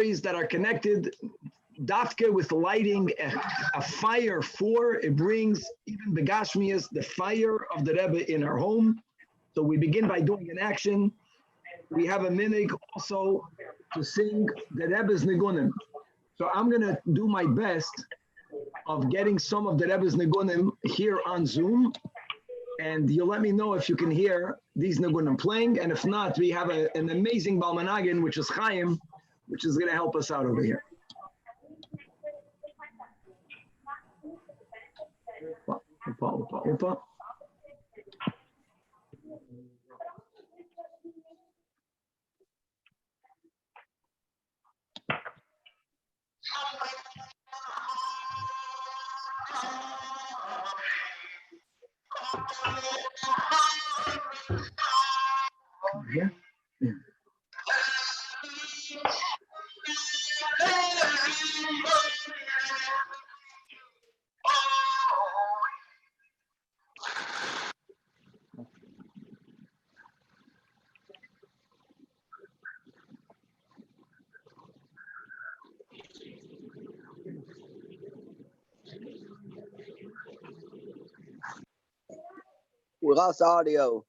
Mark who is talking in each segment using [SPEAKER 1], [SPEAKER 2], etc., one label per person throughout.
[SPEAKER 1] that are connected dafke with lighting a fire for it brings even begashmias the fire of the Rebbe in our home. So we begin by doing an action. We have a minig also to sing the Rebbe's nigunim. So I'm gonna do my best of getting some of the Rebbe's nigunim here on Zoom, and you'll let me know if you can hear these nigunim playing, and if not, we have an amazing balmanagin, which is Chaim, which is gonna help us out over here. Opa. Yeah.
[SPEAKER 2] We lost audio.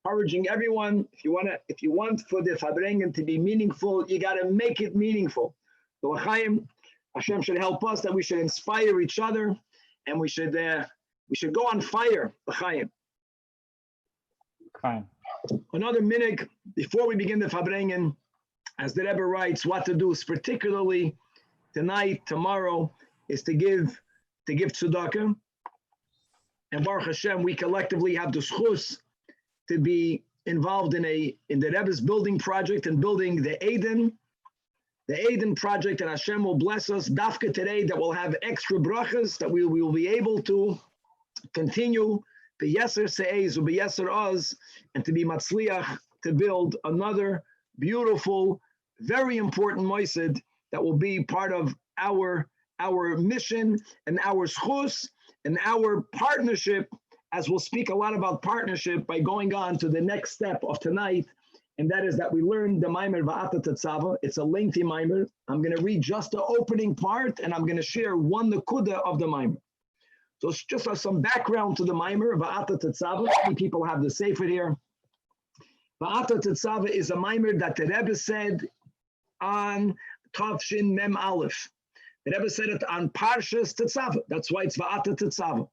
[SPEAKER 1] Encouraging everyone, if you want for the Farbrengen to be meaningful, you got to make it meaningful. So Hashem should help us that we should inspire each other, and we should go on fire. Another minute before we begin the Farbrengen, as the Rebbe writes, what to do, particularly tonight, tomorrow, is to give tzedakah. And Baruch Hashem, we collectively have the schus to be involved in the Rebbe's building project and building the Eden project, and Hashem will bless us dafka today that we'll have extra brachas, that we will be able to continue b'yeser se'ez u'b'yeser oz, and to be matzliach to build another beautiful, very important moised that will be part of our mission and our schus and our partnership, as we'll speak a lot about partnership by going on to the next step of tonight, and that is that we learn the Maimer Va'ata Tetzava. It's a lengthy Maimer. I'm going to read just the opening part, and I'm going to share one nekuda of the Maimer. So it's just some background to the Maimer Va'ata Tetzava. Many people have the Sefer here. Va'ata Tetzava is a Maimer that the Rebbe said on Tavshin Mem Aleph. The Rebbe said it on Parshas Tetzava. That's why it's Va'ata Tetzava.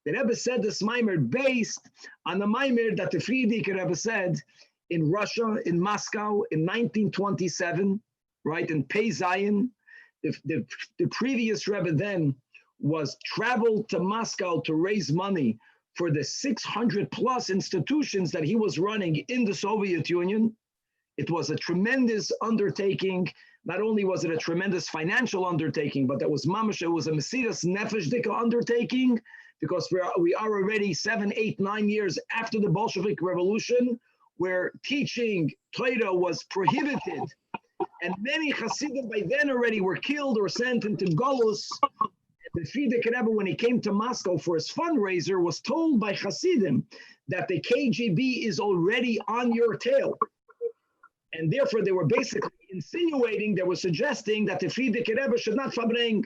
[SPEAKER 1] The Rebbe said this Maimer based on the Maimer that the Frierdiker Rebbe said in Russia, in Moscow, in 1927, right, in Pei Zion. The previous Rebbe then was traveled to Moscow to raise money for the 600 plus institutions that he was running in the Soviet Union. It was a tremendous undertaking. Not only was it a tremendous financial undertaking, but it was a Mesiras Nefesh Dika undertaking, because we are already 7, 8, 9 years after the Bolshevik Revolution, where teaching Torah was prohibited, and many Hasidim by then already were killed or sent into Golus. The Frierdiker Rebbe, when he came to Moscow for his fundraiser, was told by Hasidim that the KGB is already on your tail. And therefore, they were basically insinuating, they were suggesting that the Frierdiker Rebbe should not Farbrengen.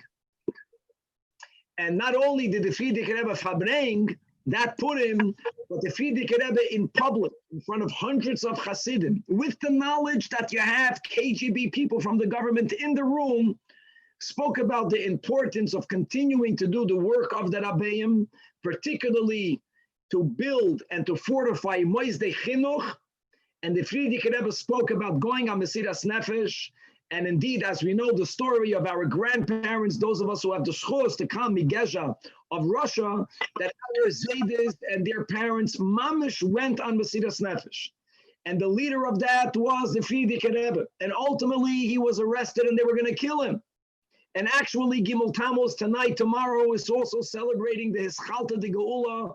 [SPEAKER 1] And not only did the Frierdiker Rebbe Farbrengen, that put him, but the Frierdiker Rebbe in public, in front of hundreds of Hasidim, with the knowledge that you have KGB people from the government in the room, spoke about the importance of continuing to do the work of the Rabbeim, particularly to build and to fortify Moisdei Chinuch. And the Frierdiker Rebbe spoke about going on Mesiras Nefesh. And indeed, as we know the story of our grandparents, those of us who have the schos to come, Migesha of Russia, that our Zaydis and their parents, Mamish, went on Mesiras Nefesh. And the leader of that was the Frierdiker Rebbe. And ultimately, he was arrested and they were going to kill him. And actually, Guimmel Tamuz tonight, tomorrow, is also celebrating the Hischalta de Geula,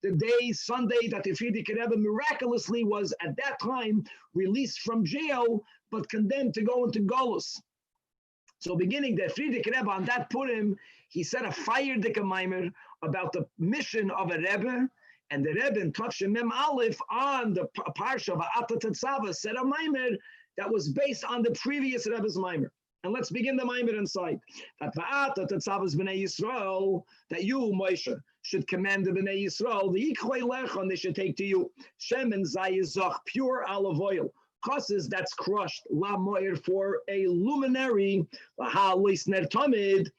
[SPEAKER 1] the day, Sunday, that the Frierdiker Rebbe miraculously was, at that time, released from jail, but condemned to go into Golus. So beginning, the Frierdiker Rebbe, on that Purim, he said a fire Maimer about the mission of a Rebbe, and the Rebbe in Tavshin Mem Aleph on the Parsha of Va'ata Tetzava said a Maimer that was based on the previous Rebbe's Maimer. And let's begin the Maimer inside. That Va'ata Tetzava's B'nai Yisrael, that you, Moshe, should command the B'nai Yisrael, the Yichvei Lechon they should take to you, Shemen Zayizach, pure olive oil, Chassis that's crushed, La Moyer, for a luminary, Laha Lisner Tamid,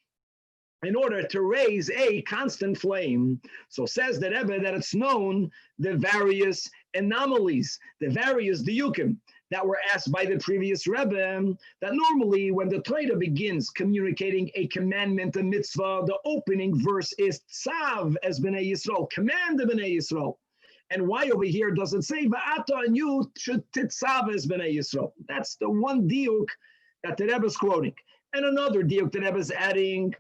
[SPEAKER 1] in order to raise a constant flame. So says the Rebbe that it's known the various anomalies, the various diyukim that were asked by the previous Rebbe, that normally when the Torah begins communicating a commandment, a mitzvah, the opening verse is Tzav as B'nai Yisrael, command the B'nai Yisrael. And why over here does it say Va'ata and you should titzav as B'nai Yisrael? That's the one diuk that the Rebbe is quoting. And another diuk the Rebbe is adding,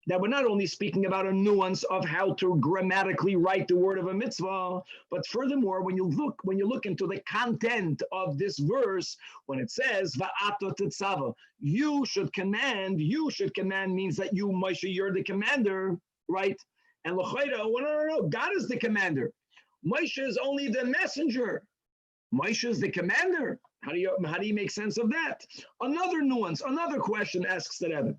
[SPEAKER 1] that we're not only speaking about a nuance of how to grammatically write the word of a mitzvah, but furthermore, when you look into the content of this verse, when it says Va'ata tetzava, you should command means that you, Moshe, you're the commander, right? And l'chayda, no, God is the commander. Moshe is only the messenger. Moshe is the commander. How do you make sense of that? Another nuance, another question asks the Rebbe.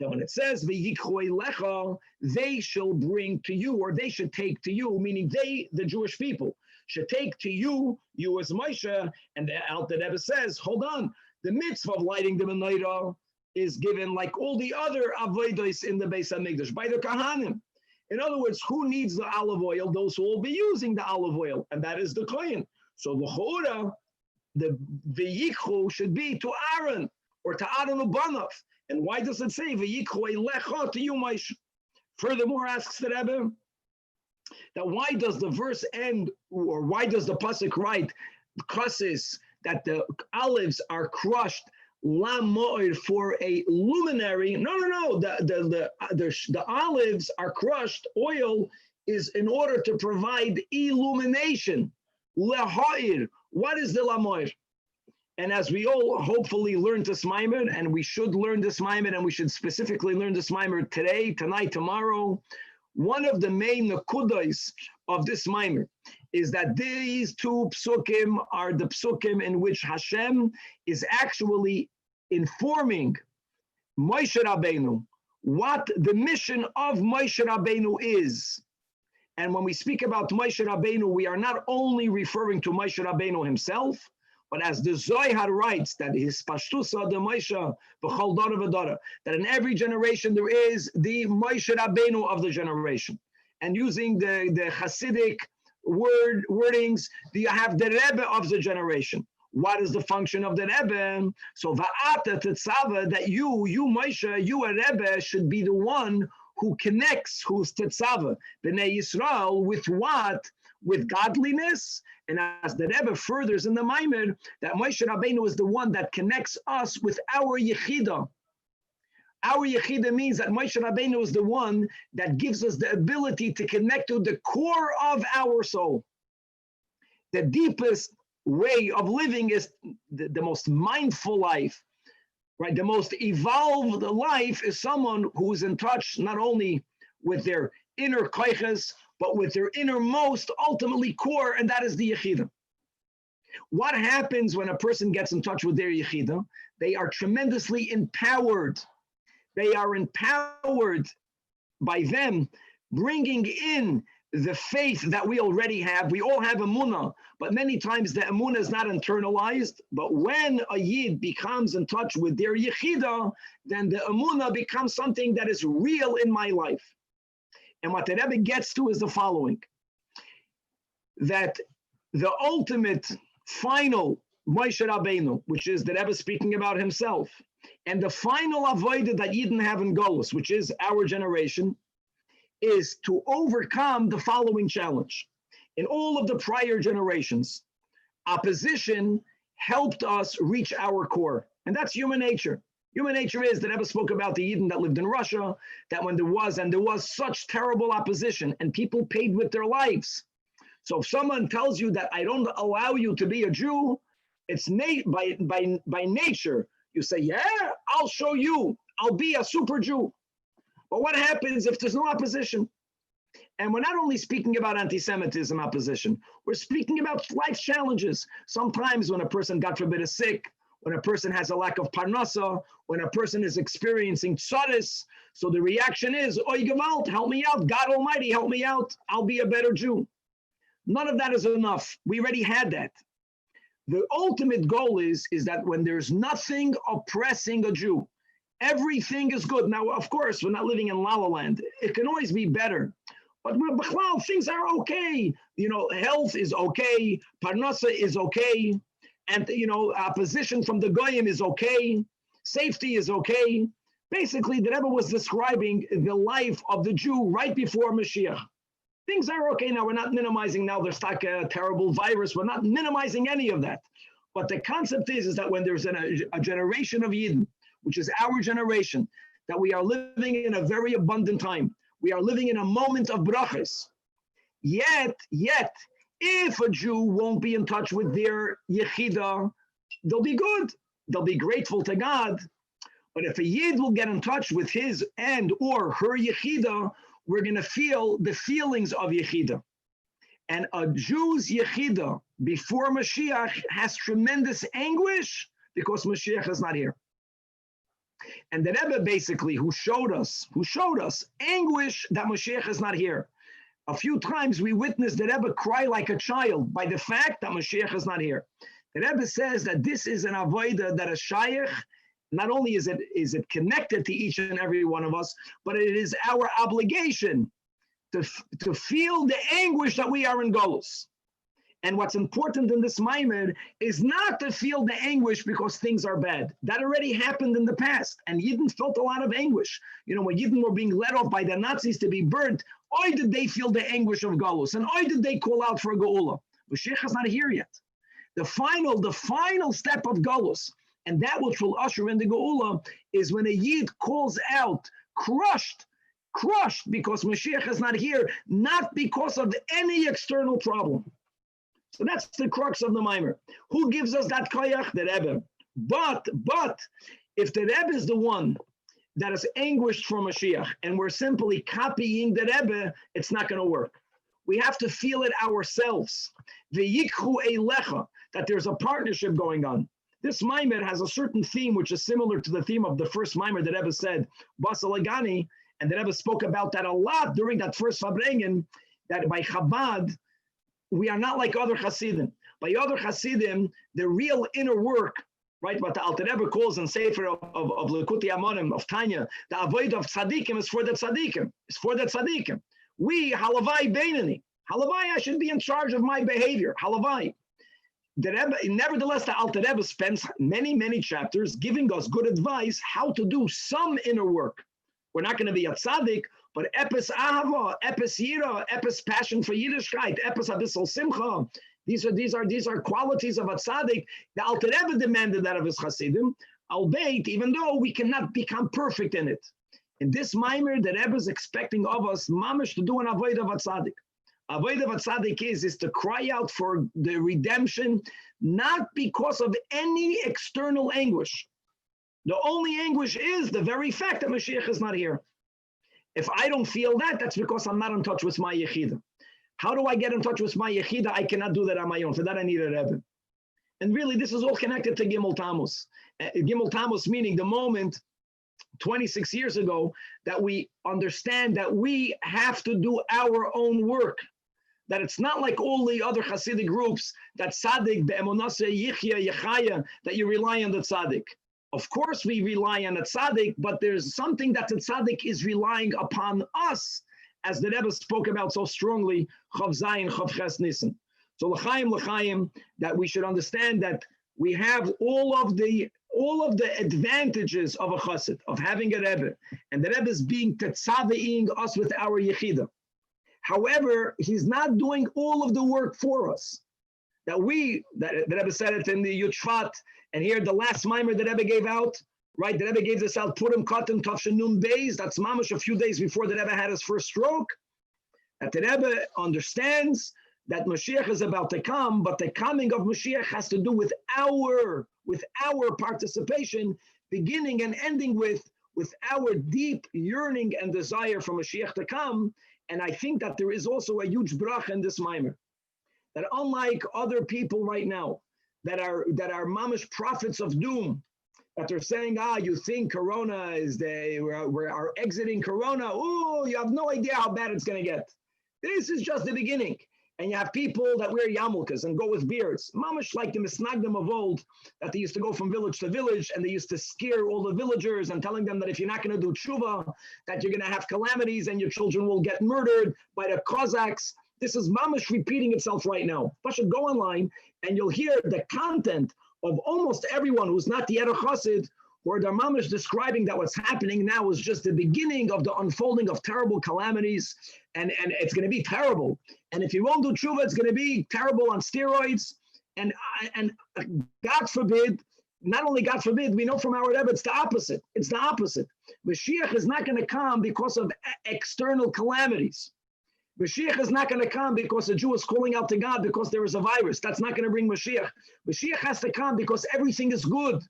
[SPEAKER 1] That when it says v'yikhu elecha, they shall bring to you, or they should take to you, meaning they, the Jewish people, should take to you, you as Moshe, and the Alter Rebbe says, hold on, the mitzvah of lighting the menorah is given like all the other avodos in the Beis HaMikdash by the Kahanim. In other words, who needs the olive oil? Those who will be using the olive oil, and that is the Kohen. So the Chora, the v'yikhu should be to Aaron or to Aaron Ubanav. And why does it say v'yikhu elecha to you, Moshe? Furthermore, asks the Rebbe, that why does the verse end, or why does the pasuk write, kasis, that the olives are crushed la mo'ir for a luminary? No. The olives are crushed. Oil is in order to provide illumination. Leha'ir. What is the la mo'ir? And as we all hopefully learn this Mimer, and we should learn this Mimer, and we should specifically learn this Mimer today, tonight, tomorrow, one of the main nakudos of this Mimer is that these two psukim are the psukim in which Hashem is actually informing Moshe Rabbeinu what the mission of Moshe Rabbeinu is. And when we speak about Moshe Rabbeinu, we are not only referring to Moshe Rabbeinu himself, but as the Zohar writes, that his pashtusa the Moshe b'chol dara v'dara, that in every generation there is the Moshe Rabbeinu of the generation. And using the Hasidic wordings, you have the Rebbe of the generation. What is the function of the Rebbe? So va'ata tetzava, that you Moshe, you a Rebbe, should be the one who connects, who's tetzava, Bnei Yisrael, with what? With godliness. And as the Rebbe furthers in the Maimer, that Moshe Rabbeinu is the one that connects us with our Yechida. Our Yechida means that Moshe Rabbeinu is the one that gives us the ability to connect to the core of our soul. The deepest way of living is the most mindful life, right? The most evolved life is someone who is in touch not only with their inner koiches, but with their innermost, ultimately core, and that is the Yechida. What happens when a person gets in touch with their Yechida? They are tremendously empowered. They are empowered by them bringing in the faith that we already have. We all have emunah, but many times the emunah is not internalized. But when a yid becomes in touch with their Yechida, then the emunah becomes something that is real in my life. And what the Rebbe gets to is the following, that the ultimate final Moshe Rabbeinu, which is the Rebbe speaking about himself, and the final avodah that Yidden have in Golus, which is our generation, is to overcome the following challenge. In all of the prior generations, opposition helped us reach our core, and that's human nature. Human nature is that Rebbe spoke about the Yidden that lived in Russia, that when there was such terrible opposition and people paid with their lives. So if someone tells you that I don't allow you to be a Jew, it's by nature. You say, yeah, I'll show you. I'll be a super Jew. But what happens if there's no opposition? And we're not only speaking about anti-Semitism opposition, we're speaking about life challenges. Sometimes when a person, God forbid, is sick, when a person has a lack of parnasa, when a person is experiencing tzaddis, so the reaction is, oy gewalt, help me out, God Almighty, help me out, I'll be a better Jew. None of that is enough. We already had that. The ultimate goal is that when there's nothing oppressing a Jew, everything is good. Now, of course, we're not living in La La Land. It can always be better. But things are okay. Health is okay, parnasa is okay, and opposition from the goyim is okay, safety is okay. Basically, the Rebbe was describing the life of the Jew right before Mashiach. Things are okay now. We're not minimizing now. There's like a terrible virus. We're not minimizing any of that. But the concept is that when there's a generation of Yidden, which is our generation, that we are living in a very abundant time. We are living in a moment of brachas. Yet, if a Jew won't be in touch with their Yechida, they'll be good. They'll be grateful to God. But if a Yid will get in touch with his and or her Yechida, we're going to feel the feelings of Yechida. And a Jew's Yechida before Mashiach has tremendous anguish because Mashiach is not here. And the Rebbe basically, who showed us anguish that Mashiach is not here. A few times we witnessed the Rebbe cry like a child by the fact that Mashiach is not here. The Rebbe says that this is an avodah that a shaykh, not only is it connected to each and every one of us, but it is our obligation to feel the anguish that we are in Golus. And what's important in this Maimed is not to feel the anguish because things are bad. That already happened in the past, and Yidden felt a lot of anguish. You know, when Yidden were being led off by the Nazis to be burnt, why did they feel the anguish of Golus? And why did they call out for Geula? Mashiach is not here yet. The final step of Golus, and that which will usher in the Geula, is when a Yid calls out, crushed because Mashiach is not here, not because of any external problem. So that's the crux of the Mimer. Who gives us that koyach? The Rebbe. But if the Rebbe is the one that is anguished for Mashiach, and we're simply copying the Rebbe, it's not going to work. We have to feel it ourselves. V'yikhu eilecha, that there's a partnership going on. This Mimer has a certain theme which is similar to the theme of the first Mimer that Rebbe said, Basalagani, and the Rebbe spoke about that a lot during that first Farbrengen, that by Chabad, we are not like other Hasidim. By other Hasidim, the real inner work, right, what the Alter Rebbe calls in Sefer of Likutei Amonim, of Tanya, the avoid of Tzadikim is for the Tzadikim. It's for the Tzadikim. We, Halavai Beinani. Halavai, I should be in charge of my behavior. Halavai. The Rebbe, nevertheless, the Alter Rebbe spends many chapters giving us good advice how to do some inner work. We're not going to be a tzaddik, but epis ahava, epis yira, epis passion for Yiddishkeit, epis abissal simcha. These are qualities of a tzaddik. The Alter Rebbe demanded that of his chassidim, albeit, even though we cannot become perfect in it. In this mimer, the Rebbe is expecting of us mamish to do an avoid of a tzaddik. Avoid of a tzaddik is to cry out for the redemption, not because of any external anguish. The only anguish is the very fact that Mashiach is not here. If I don't feel that, that's because I'm not in touch with my Yechida. How do I get in touch with my Yechida? I cannot do that on my own. For that, I need a Rebbe. And really, this is all connected to Guimmel Tamuz. Guimmel Tamuz meaning the moment 26 years ago that we understand that we have to do our own work. That it's not like all the other Hasidic groups, that Tzaddik, Be'emunase, Yichya, Yechaya, that you rely on the Tzaddik. Of course, we rely on a tzaddik, but there's something that the tzaddik is relying upon us, as the Rebbe spoke about so strongly, Chav Zayin, Chav Ches Nisan. So l'chaim, that we should understand that we have all of the advantages of a chassid, of having a Rebbe, and the Rebbe is being tetzaveing us with our yechida. However, he's not doing all of the work for us. That the Rebbe said it in the Yud and here the last mimer the Rebbe gave out, right? The Rebbe gave this out, Purim Katan Tavshanun Beis, that's mamash a few days before the Rebbe had his first stroke. That the Rebbe understands that Mashiach is about to come, but the coming of Mashiach has to do with our participation, beginning and ending with our deep yearning and desire for Mashiach to come. And I think that there is also a huge brach in this mimer. That unlike other people right now, that are mamish prophets of doom, that they're saying, you think Corona is we are exiting Corona. Oh, you have no idea how bad it's going to get. This is just the beginning. And you have people that wear yarmulkes and go with beards. Mamish like the misnagdim of old, that they used to go from village to village and they used to scare all the villagers and telling them that if you're not going to do tshuva, that you're going to have calamities and your children will get murdered by the Cossacks. This is mamish repeating itself right now. But should go online and you'll hear the content of almost everyone who's not the Eder Chassid, where they're mamish describing that what's happening now is just the beginning of the unfolding of terrible calamities, and it's going to be terrible. And if you won't do tshuva, it's going to be terrible on steroids. And God forbid, not only God forbid, we know from our Rebbe, it's the opposite. It's the opposite. Mashiach is not going to come because of external calamities. Mashiach is not going to come because a Jew is calling out to God because there is a virus. That's not going to bring Mashiach. Mashiach has to come because everything is good.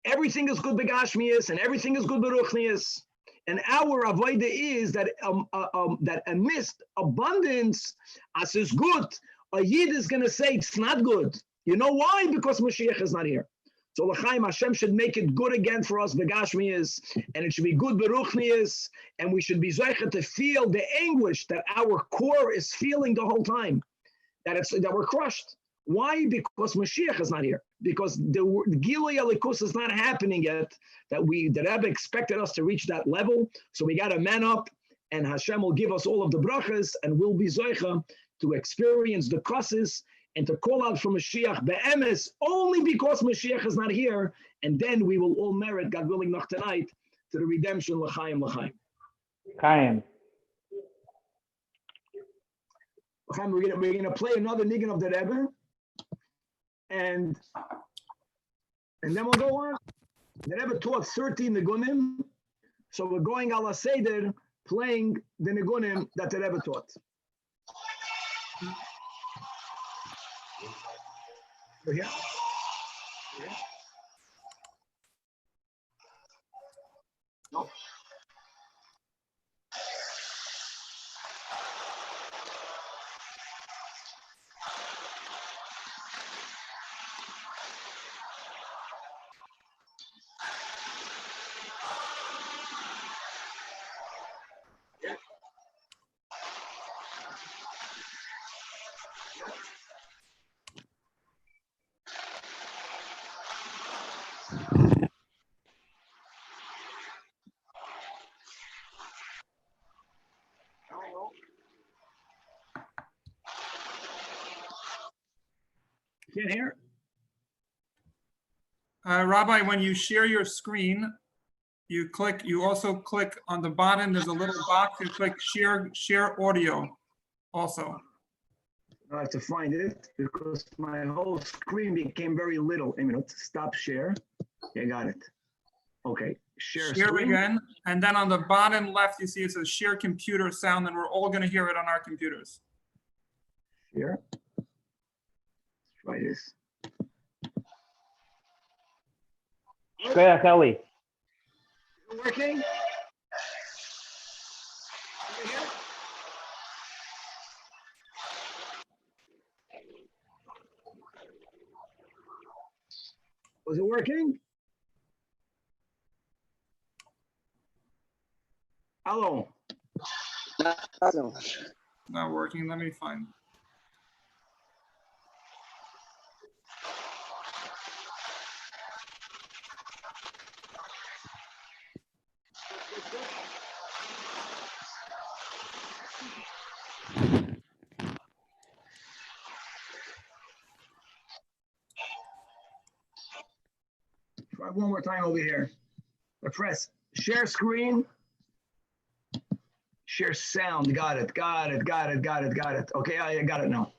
[SPEAKER 1] Everything is good begashmius and everything is good beruchnius. And our avodah is that that amidst abundance, as is good, a Yid is going to say it's not good. You know why? Because Mashiach is not here. So l'chaim, Hashem should make it good again for us, begashmias, and it should be good beruchnias, and we should be Zajac to feel the anguish that our core is feeling the whole time, that we're crushed. Why? Because Mashiach is not here. Because the Gilui Elikus is not happening yet. The Rebbe expected us to reach that level, so we got to man up, and Hashem will give us all of the brachas, and we'll be Zajac to experience the crosses and to call out for Mashiach be'emes only because Mashiach is not here, and then we will all merit, God willing, noch tonight, to the redemption, l'chaim, l'chaim.
[SPEAKER 3] Chaim.
[SPEAKER 1] L'chaim, we're gonna play another niggin of the Rebbe, and then we'll go on. The Rebbe taught 13 nigunim, so we're going ala seder, playing the nigunim that the Rebbe taught. We're here. No. Can't hear.
[SPEAKER 4] Rabbi, when you share your screen, you also click on the bottom, there's a little box, you click share audio also.
[SPEAKER 1] I have to find it because my whole screen became very little. A minute, stop share. Okay, got it. Okay, share screen.
[SPEAKER 4] Again, and then on the bottom left, you see it says share computer sound, and we're all going to hear it on our computers.
[SPEAKER 1] Share. Let's try this.
[SPEAKER 3] Shkoyach Eli.
[SPEAKER 1] Is it working? Was it working? Hello.
[SPEAKER 4] Not working. Let me find.
[SPEAKER 1] Try one more time over here. I press share screen. Share sound. Got it. Okay, I got it now.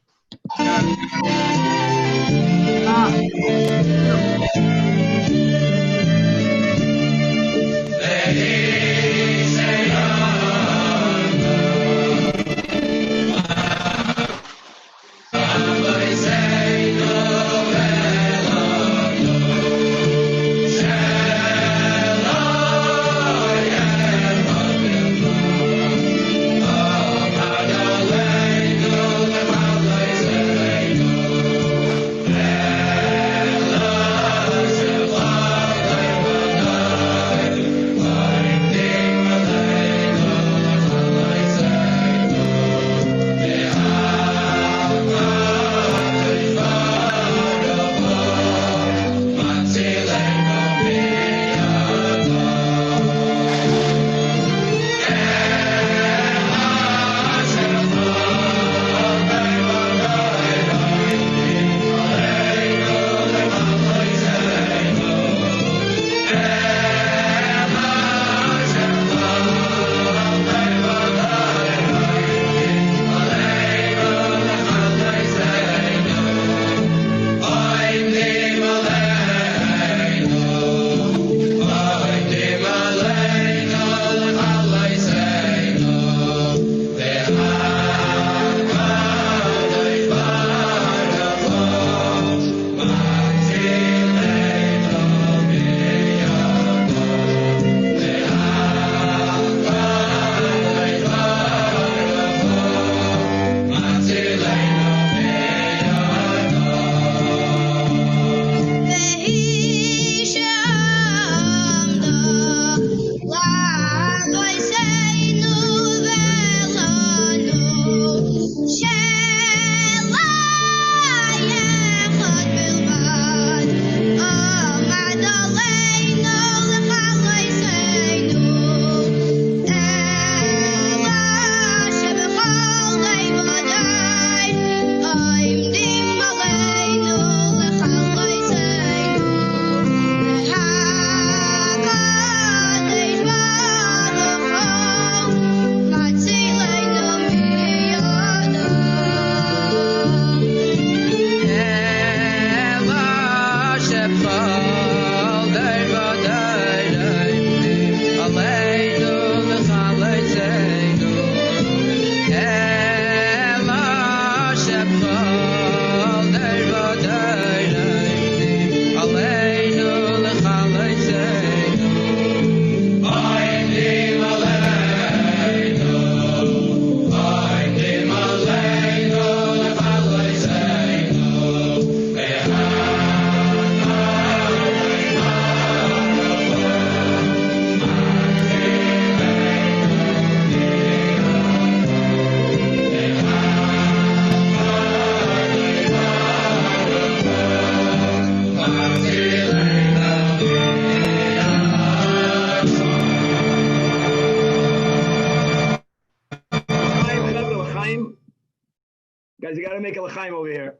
[SPEAKER 1] Guys, you got to make a l'chaim over here.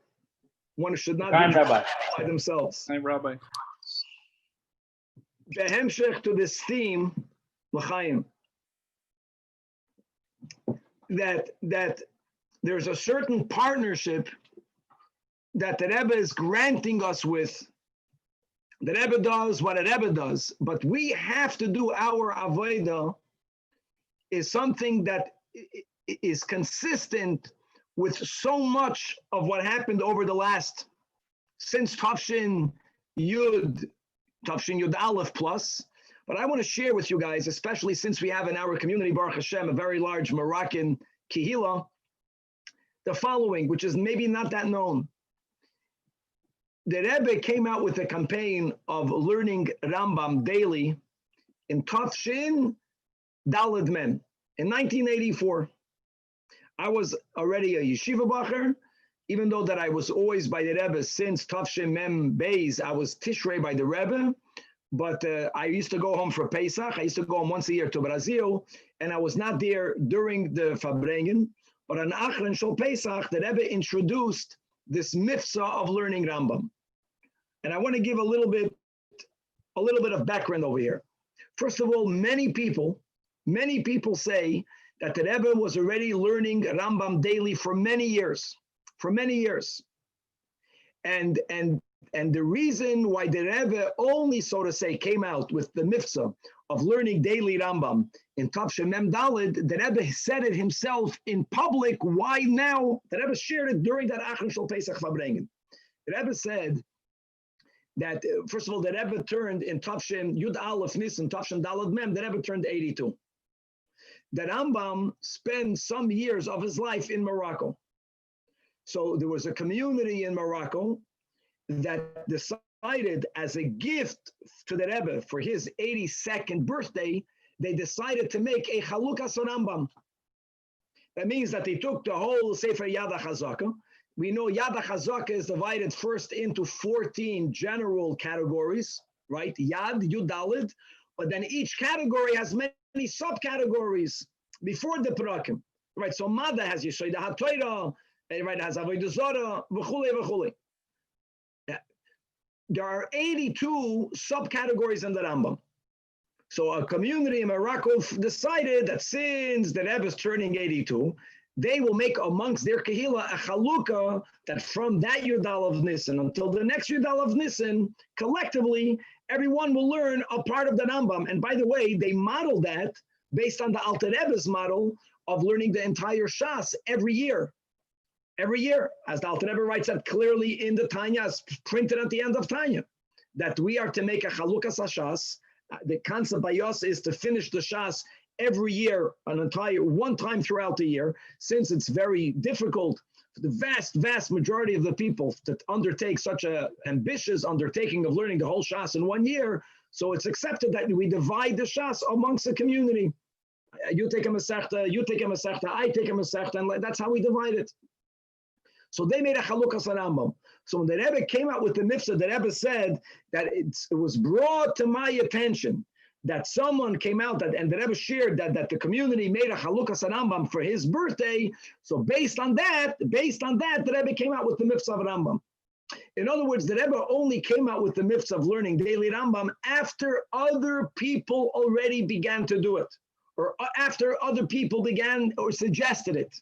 [SPEAKER 1] One should not
[SPEAKER 3] Time,
[SPEAKER 1] be
[SPEAKER 3] Rabbi.
[SPEAKER 1] by themselves.
[SPEAKER 4] Hi, Rabbi.
[SPEAKER 1] Behemshech to this theme, l'chaim, that there's a certain partnership that the Rebbe is granting us with. The Rebbe does what a Rebbe does, but we have to do our avodah is something that is consistent with so much of what happened over the last, since Tafshin Yud Aleph plus. But I want to share with you guys, especially since we have in our community, Baruch Hashem, a very large Moroccan kihila, the following, which is maybe not that known. The Rebbe came out with a campaign of learning Rambam daily in Tafshin Daled Mem in 1984. I was already a yeshiva bacher, even though that I was always by the Rebbe since Tafshin Mem Beis. I was Tishrei by the Rebbe, but I used to go home for Pesach. I used to go home once a year to Brazil, and I was not there during the Farbrengen. But on Achron Shol Pesach, the Rebbe introduced this mitzvah of learning Rambam. And I want to give a little bit of background over here. First of all, many people say that the Rebbe was already learning Rambam daily for many years. And the reason why the Rebbe only, so to say, came out with the mitzvah of learning daily Rambam in Tafshin Mem Daled, the Rebbe said it himself in public. Why now? The Rebbe shared it during that Achron Shol Pesach Farbrengen. The Rebbe said that, first of all, the Rebbe turned in Tafshin Yud Aleph Nisan, Tafshin Daled Mem, the Rebbe turned 82. The Rambam spent some years of his life in Morocco. So there was a community in Morocco that decided, as a gift to the Rebbe for his 82nd birthday, they decided to make a Chalukas Rambam. That means that they took the whole Sefer Yad HaChazaka. We know Yad HaChazaka is divided first into 14 general categories, right? Yad, Yud Daled, but then each category has many subcategories before the Perakim, right? So Mada has Yeshoida HaTorah, right? Has Avodah Zarah, v'chulei v'chulei. There are 82 subcategories in the Rambam. So a community in Morocco decided that since the Rebbe is turning 82, they will make amongst their kehila a chalukah that from that Yud Aleph Nisan until the next Yud Aleph Nisan, collectively, everyone will learn a part of the Rambam. And by the way, they modeled that based on the Alter Rebbe's model of learning the entire Shas every year. Every year, as the Alter Rebbe writes that clearly in the Tanya, it's printed at the end of Tanya, that we are to make a chalukas hashas. The concept by us is to finish the Shas every year, one time throughout the year, since it's very difficult for the vast majority of the people to undertake such a ambitious undertaking of learning the whole Shas in 1 year. So it's accepted that we divide the Shas amongst the community. You take a Masechta, you take a Masechta, I take a Masechta, and that's how we divide it. So they made a Chalukas Rambam. So when the Rebbe came out with the mitzvah, the Rebbe said that it was brought to my attention that someone came out and the Rebbe shared that the community made a Chalukas Rambam for his birthday. So based on that, the Rebbe came out with the mitzvah of Rambam. In other words, the Rebbe only came out with the mitzvah of learning daily Rambam after other people already began to do it, or after other people began or suggested it.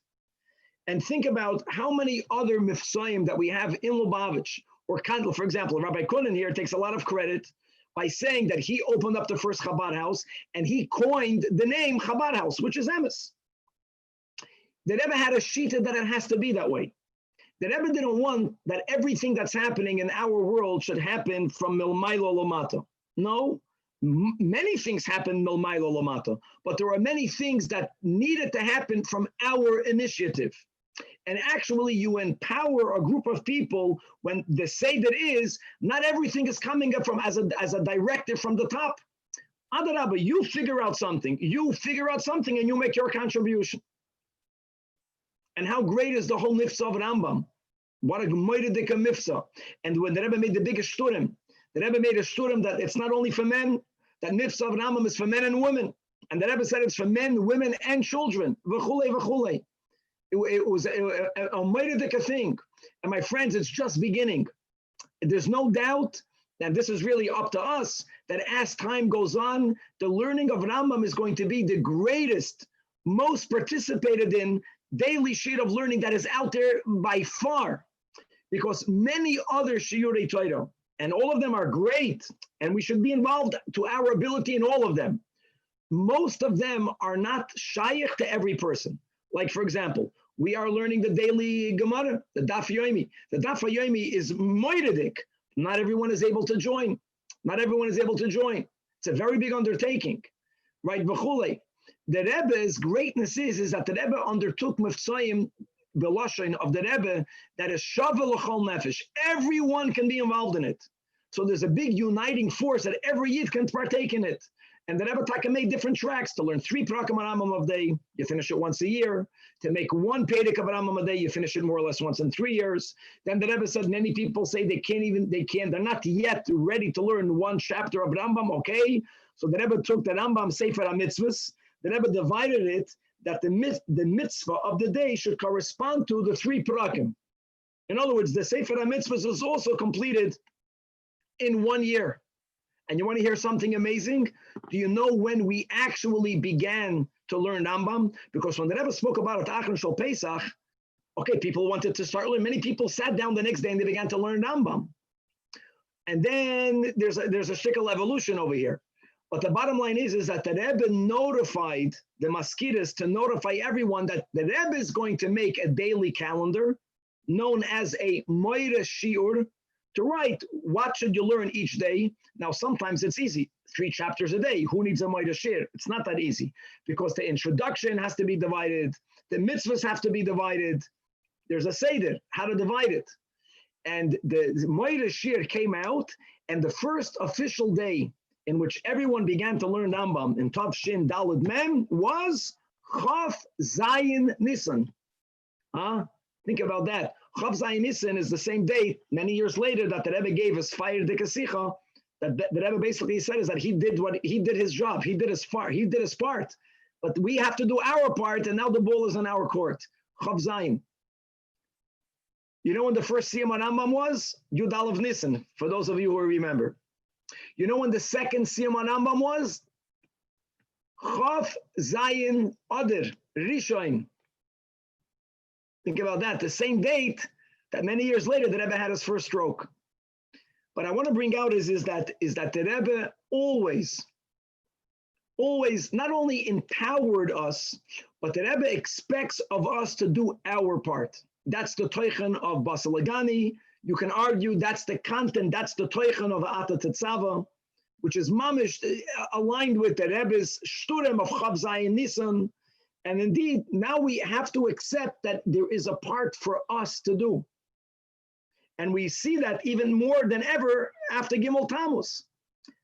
[SPEAKER 1] And think about how many other mifsaim that we have in Lubavitch or Kandel. For example, Rabbi Koren here takes a lot of credit by saying that he opened up the first Chabad house and he coined the name Chabad house, which is emes. The Rebbe had a shita that it has to be that way. The Rebbe didn't want that everything that's happening in our world should happen from milmailo lomata. No, many things happen milmailo lomata, but there are many things that needed to happen from our initiative. And actually, you empower a group of people when the Seder is, not everything is coming up from as a directive from the top. Adarabba, you figure out something, and you make your contribution. And how great is the whole mitzvah of Rambam? What a moededika mitzvah. And when the Rebbe made the biggest shturim, the Rebbe made a shturim that it's not only for men, that mitzvah of Rambam is for men and women. And the Rebbe said it's for men, women, and children. V'chulei, v'chulei. It was a Meyer thing. And my friends, it's just beginning. There's no doubt, and this is really up to us, that as time goes on, the learning of Rambam is going to be the greatest, most participated in daily sheet of learning that is out there by far. Because many other shiurei Torah, and all of them are great, and we should be involved to our ability in all of them. Most of them are not shaykh to every person. Like, for example, we are learning the daily Gemara, the Daf Yomi. The Daf Yomi is moiridik. Not everyone is able to join. Not everyone is able to join. It's a very big undertaking, right? V'chulei. The Rebbe's greatness is that the Rebbe undertook miftzayim, the lashon of the Rebbe, that is shavel l'chol nefesh. Everyone can be involved in it. So there's a big uniting force that every yid can partake in it. And the Rebbe Taka made different tracks to learn 3 Prakim Rambam a day, you finish it once a year. To make 1 Perek of Rambam a day, you finish it more or less once in 3 years. Then the Rebbe said many people say they're not yet ready to learn 1 chapter of Rambam, okay? So the Rebbe took the Rambam Sefer HaMitzvahs, the Rebbe divided it that the mitzvah of the day should correspond to the 3 Prakim. In other words, the Sefer HaMitzvahs is also completed in 1 year. And you want to hear something amazing? Do you know when we actually began to learn Rambam? Because when the Rebbe spoke about it, Achron Shel Pesach, okay, people wanted to start learning. Many people sat down the next day and they began to learn Rambam. And then there's a shtickle evolution over here. But the bottom line is that the Rebbe notified the Maskiras to notify everyone that the Rebbe is going to make a daily calendar known as a Meyer shiur, to write what should you learn each day. Now, sometimes it's easy, 3 chapters a day. Who needs a Meyer shiur? It's not that easy because the introduction has to be divided. The mitzvahs have to be divided. There's a seder, how to divide it. And the Meyer shiur came out, and the first official day in which everyone began to learn Rambam in Tav Shin Daled Mem was Chav Zayin Nisan. Think about that. Chav Zayin Nisan is the same date, many years later, that the Rebbe gave us Fire Dikasicha. That the Rebbe basically said is that he did his job, he did his part. But we have to do our part, and now the ball is in our court. Chav Zayin. You know when the first Siyam on Rambam was? Yud Aleph Nisan, for those of you who remember. You know when the second Siyam on Rambam was? Chav Zayin Adar Rishon. Think about that. The same date that many years later the Rebbe had his first stroke. But I want to bring out is that the Rebbe always not only empowered us, but the Rebbe expects of us to do our part. That's the toichen of Basalagani. You can argue that's the content, that's the toichen of Ata Tetzava, which is mamish aligned with the Rebbe's shturem of Chav Zayin Nisan. And indeed, now we have to accept that there is a part for us to do. And we see that even more than ever after Guimmel Tamuz.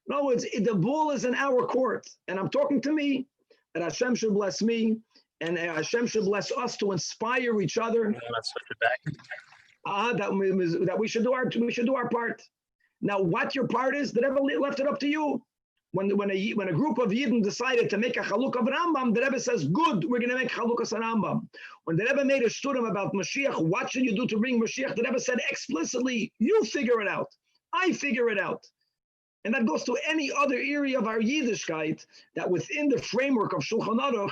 [SPEAKER 1] In other words, the ball is in our court. And I'm talking to me, that Hashem should bless me, and Hashem should bless us to inspire each other. That we should do our part. Now, what your part is, the Rebbe left it up to you. When a group of Yidden decided to make a chaluk of Rambam, the Rebbe says, good, we're going to make chalukas of Rambam. When the Rebbe made a shturim about Mashiach, what should you do to bring Mashiach? The Rebbe said explicitly, you figure it out. I figure it out. And that goes to any other area of our Yiddishkeit, that within the framework of Shulchan Aruch,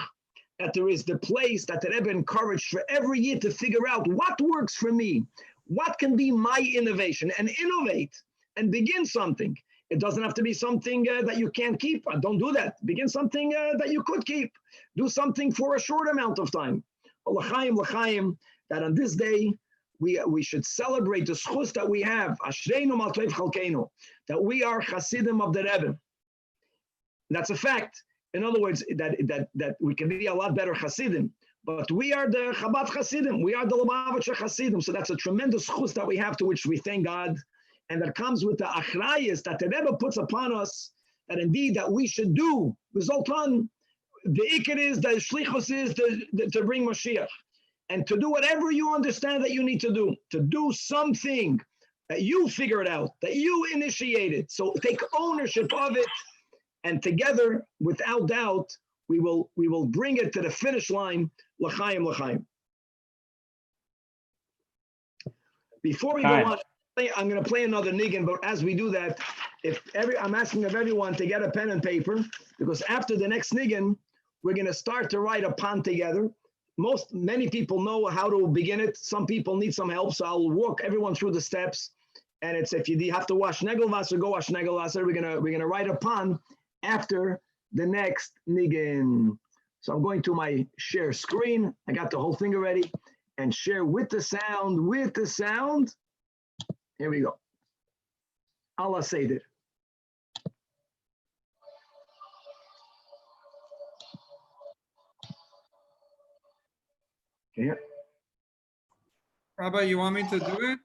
[SPEAKER 1] that there is the place that the Rebbe encouraged for every Yid to figure out what works for me, what can be my innovation, and innovate and begin something. It doesn't have to be something that you can't keep. Don't do that. Begin something that you could keep. Do something for a short amount of time. L'chaim, that on this day, we should celebrate the schus that we have, Ashreinu mal toiv chalkeinu, that we are Hasidim of the Rebbe. That's a fact. In other words, that we can be a lot better Hasidim, but we are the Chabad Hasidim. We are the Lubavitcher Hasidim. So that's a tremendous schus that we have, to which we thank God. And that comes with the achrayas that the Rebbe puts upon us, that indeed that we should do. Result on the ikar is, the shlichus is to bring Mashiach, and to do whatever you understand that you need to do something that you figure it out, that you initiate it. So take ownership of it, and together, without doubt, we will bring it to the finish line. L'chaim, l'chaim. Before we go
[SPEAKER 3] Fine.
[SPEAKER 1] on, I'm going to play another niggin, but as we do that, I'm asking of everyone to get a pen and paper, because after the next niggin, we're going to start to write a pan together. Many people know how to begin it. Some people need some help, so I'll walk everyone through the steps. And it's if you have to wash negelwasser, go wash negelwasser. We're gonna write a pan after the next niggin. So I'm going to my share screen. I got the whole thing already, and share with the sound. Here we go. Allah said it. Okay.
[SPEAKER 4] Rabbi, you want me to do it?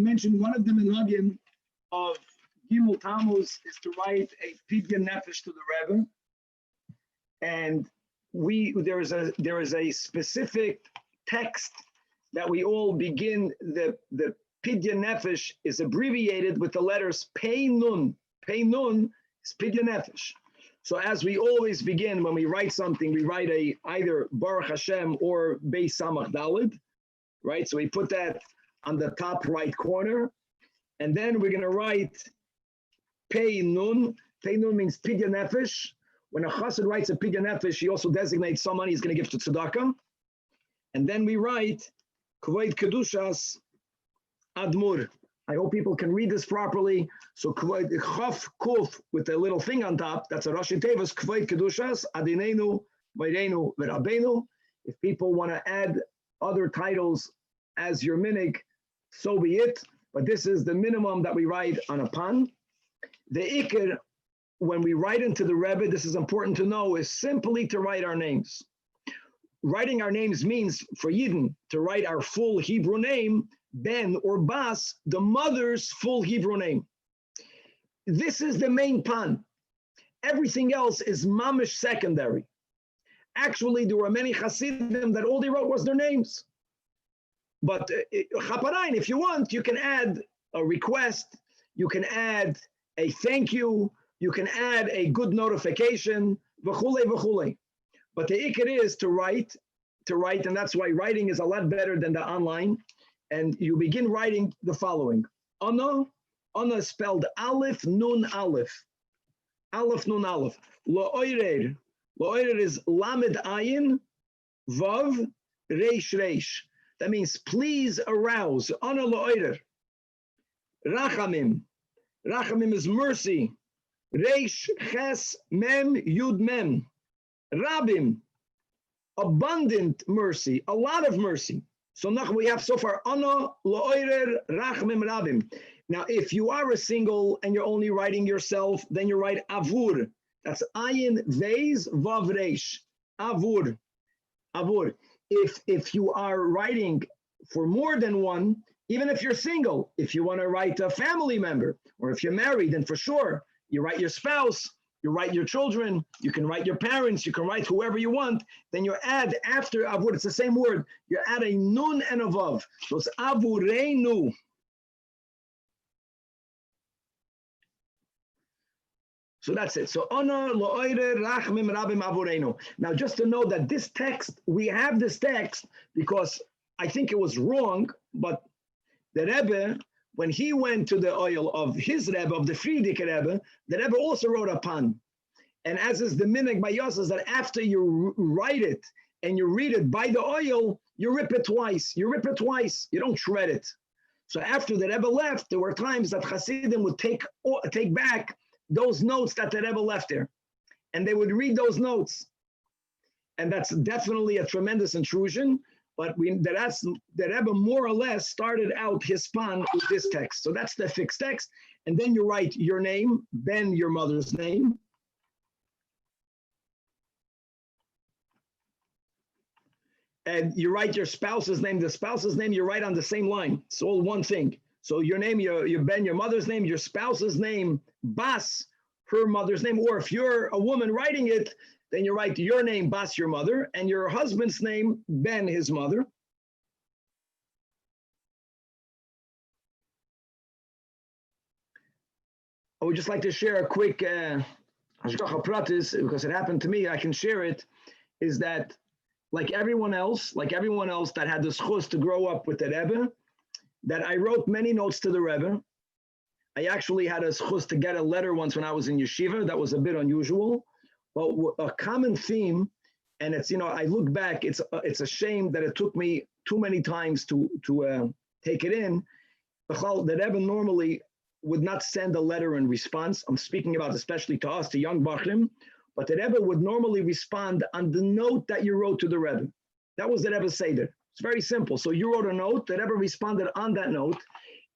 [SPEAKER 1] Mentioned one of the minhagim of Guimmel Tamuz is to write a pidyon nefesh to the Rebbe, and there is a specific text that we all begin. The pidyon nefesh is abbreviated with the letters Pei Nun. Pei Nun is pidyon nefesh. So as we always begin when we write something, we write either Baruch Hashem or Beis Samach Daled, right? So we put that on the top right corner, and then we're going to write Pei Nun. Pei Nun means pidyon nefesh. When a chassid writes a pidyon nefesh, he also designates some money he's going to give to tzedakah. And then we write Kvod Kedushas Admur. I hope people can read this properly. So Kvod Chaf Kuf with a little thing on top. That's a Rashi Tevis. Kvod Kedushas Adinenu Vayrenu V'Rabbeinu. If people want to add other titles as your minig, so be it, but this is the minimum that we write on a pan. The ikr, when we write into the Rebbe, this is important to know, is simply to write our names. Writing our names means for Yidden to write our full Hebrew name, Ben or Bas, the mother's full Hebrew name. This is the main pan. Everything else is mamish secondary. Actually, there were many Hasidim that all they wrote was their names. But Chaparain, if you want, you can add a request, you can add a thank you, you can add a good notification, v'chulei, v'chulei. But the ikar is to write, and that's why writing is a lot better than the online. And you begin writing the following. Ana is spelled Aleph, Nun, Aleph. Aleph, Nun, Aleph. Lo'oirer is Lamed Ayin, Vav, Reish, Reish. That means please arouse. Ana lo'oirer. Rachamim. Rachamim is mercy. Reish, Ches, Mem, Yud, Mem. Rabim, abundant mercy, a lot of mercy. So now we have so far, Ana, Lo'oirer, Rachamim, Rabim. Now, if you are a single and you're only writing yourself, then you write Avur. That's Ayin, Vez, Vav, Reish. Avur. Avur. If you are writing for more than one, even if you're single, if you want to write a family member, or if you're married, then for sure, you write your spouse, you write your children, you can write your parents, you can write whoever you want, then you add after Avur, it's the same word, you add a nun and a vav. So it's Avureinu. So that's it. So Ana Lo'oire Rachmim Rabim Avureinu. Now just to know that this text, we have this text because I think it was wrong, but the Rebbe, when he went to the oil of his Rebbe, of the Frierdiker Rebbe, the Rebbe also wrote a pan. And as is the minhag by Yos, is that after you write it and you read it by the oil, you rip it twice. You rip it twice. You don't shred it. So after the Rebbe left, there were times that Hasidim would take back those notes that the Rebbe left there. And they would read those notes. And that's definitely a tremendous intrusion. But the Rebbe more or less started out his pan with this text. So that's the fixed text. And then you write your name, then your mother's name. And you write your spouse's name, the spouse's name, you write on the same line. It's all one thing. So your name, your Ben, your mother's name, your spouse's name, Bas, her mother's name. Or if you're a woman writing it, then you write your name, Bas, your mother, and your husband's name, Ben, his mother. I would just like to share a quick hashgacha pratis, because it happened to me, I can share it, is that like everyone else that had the schus to grow up with the Rebbe, that I wrote many notes to the Rebbe. I actually had a schus to get a letter once when I was in yeshiva. That was a bit unusual. But a common theme, and it's, I look back, it's a shame that it took me too many times to take it in. The Rebbe normally would not send a letter in response. I'm speaking about especially to us, to young Bachrim, but the Rebbe would normally respond on the note that you wrote to the Rebbe. That was the Rebbe's Seder. It's very simple. So you wrote a note, the Rebbe responded on that note.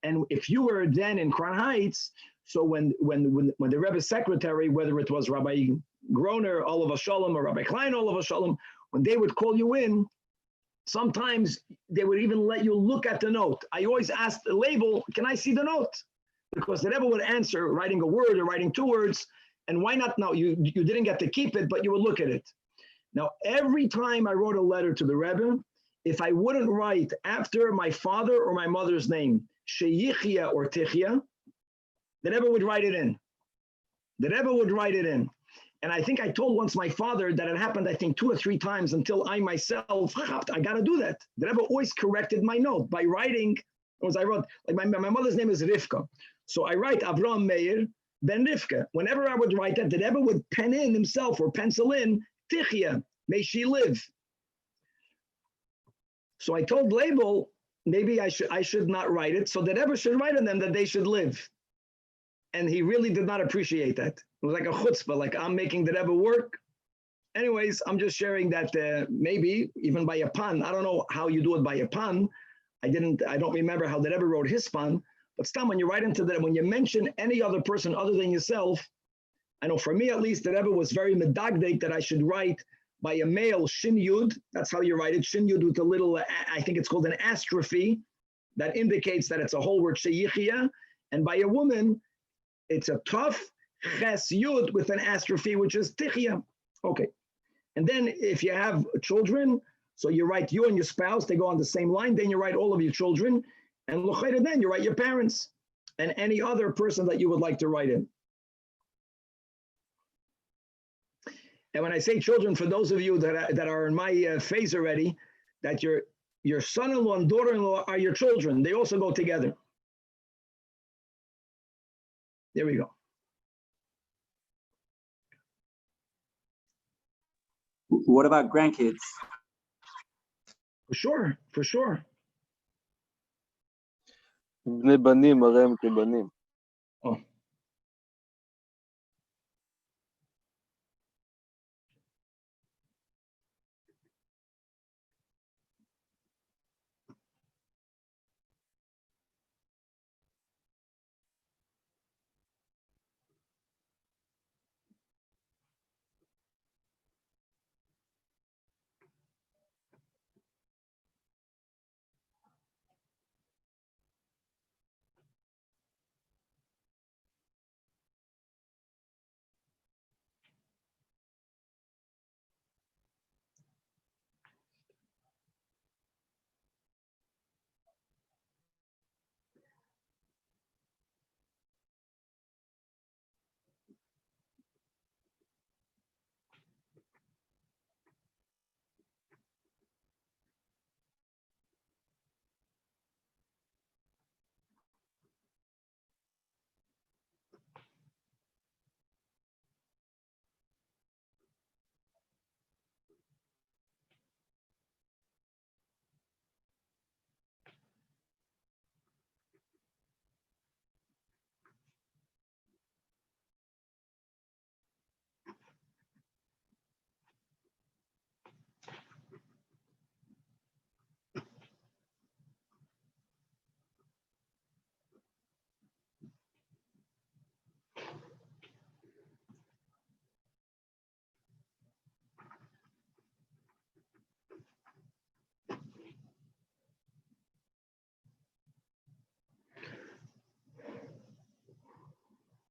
[SPEAKER 1] And if you were then in Crown Heights, so when the Rebbe's secretary, whether it was Rabbi Groner, Olav Shalom, or Rabbi Klein, Olav Shalom, when they would call you in, sometimes they would even let you look at the note. I always asked the label, can I see the note? Because the Rebbe would answer writing a word or writing two words, and why not? No, you didn't get to keep it, but you would look at it. Now, every time I wrote a letter to the Rebbe, if I wouldn't write after my father or my mother's name, Sheyichia or Tichia, the Rebbe would write it in. The Rebbe would write it in. And I think I told once my father that it happened, I think 2 or 3 times until I myself, I got to do that. The Rebbe always corrected my note by writing, as I wrote, like my mother's name is Rivka. So I write Avraham Meyer, Ben Rivka. Whenever I would write that, the Rebbe would pen in himself or pencil in, Tichia, may she live. So I told label, maybe I should not write it, so the Rebbe should write on them that they should live. And he really did not appreciate that. It was like a chutzpah, like I'm making the Rebbe work. Anyways, I'm just sharing that maybe even by a pan. I don't know how you do it by a pan. I don't remember how the Rebbe wrote his pan. But still, when you write into that, when you mention any other person other than yourself, I know for me at least, the Rebbe was very medagdek that I should write by a male shin yud. That's how you write it, shin yud with a little, I think it's called an astrophe that indicates that it's a whole word sheyichia. And by a woman, it's a tough ches yud with an astrophe, which is tichia. Okay. And then if you have children, so you write you and your spouse, they go on the same line, then you write all of your children, and l'chayda, then you write your parents and any other person that you would like to write in. And when I say children, for those of you that are in my phase already, that your son-in-law and daughter-in-law are your children. They also go together. There we go.
[SPEAKER 5] What about grandkids?
[SPEAKER 1] For sure, for sure.
[SPEAKER 2] בני בנים הרי הם כבנים.
[SPEAKER 1] Oh.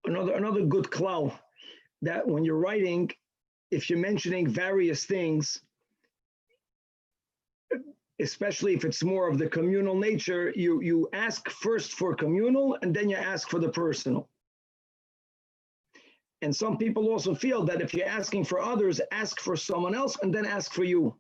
[SPEAKER 1] Another good klal, that when you're writing, if you're mentioning various things, especially if it's more of the communal nature, you ask first for communal and then you ask for the personal. And some people also feel that if you're asking for others, ask for someone else and then ask for you.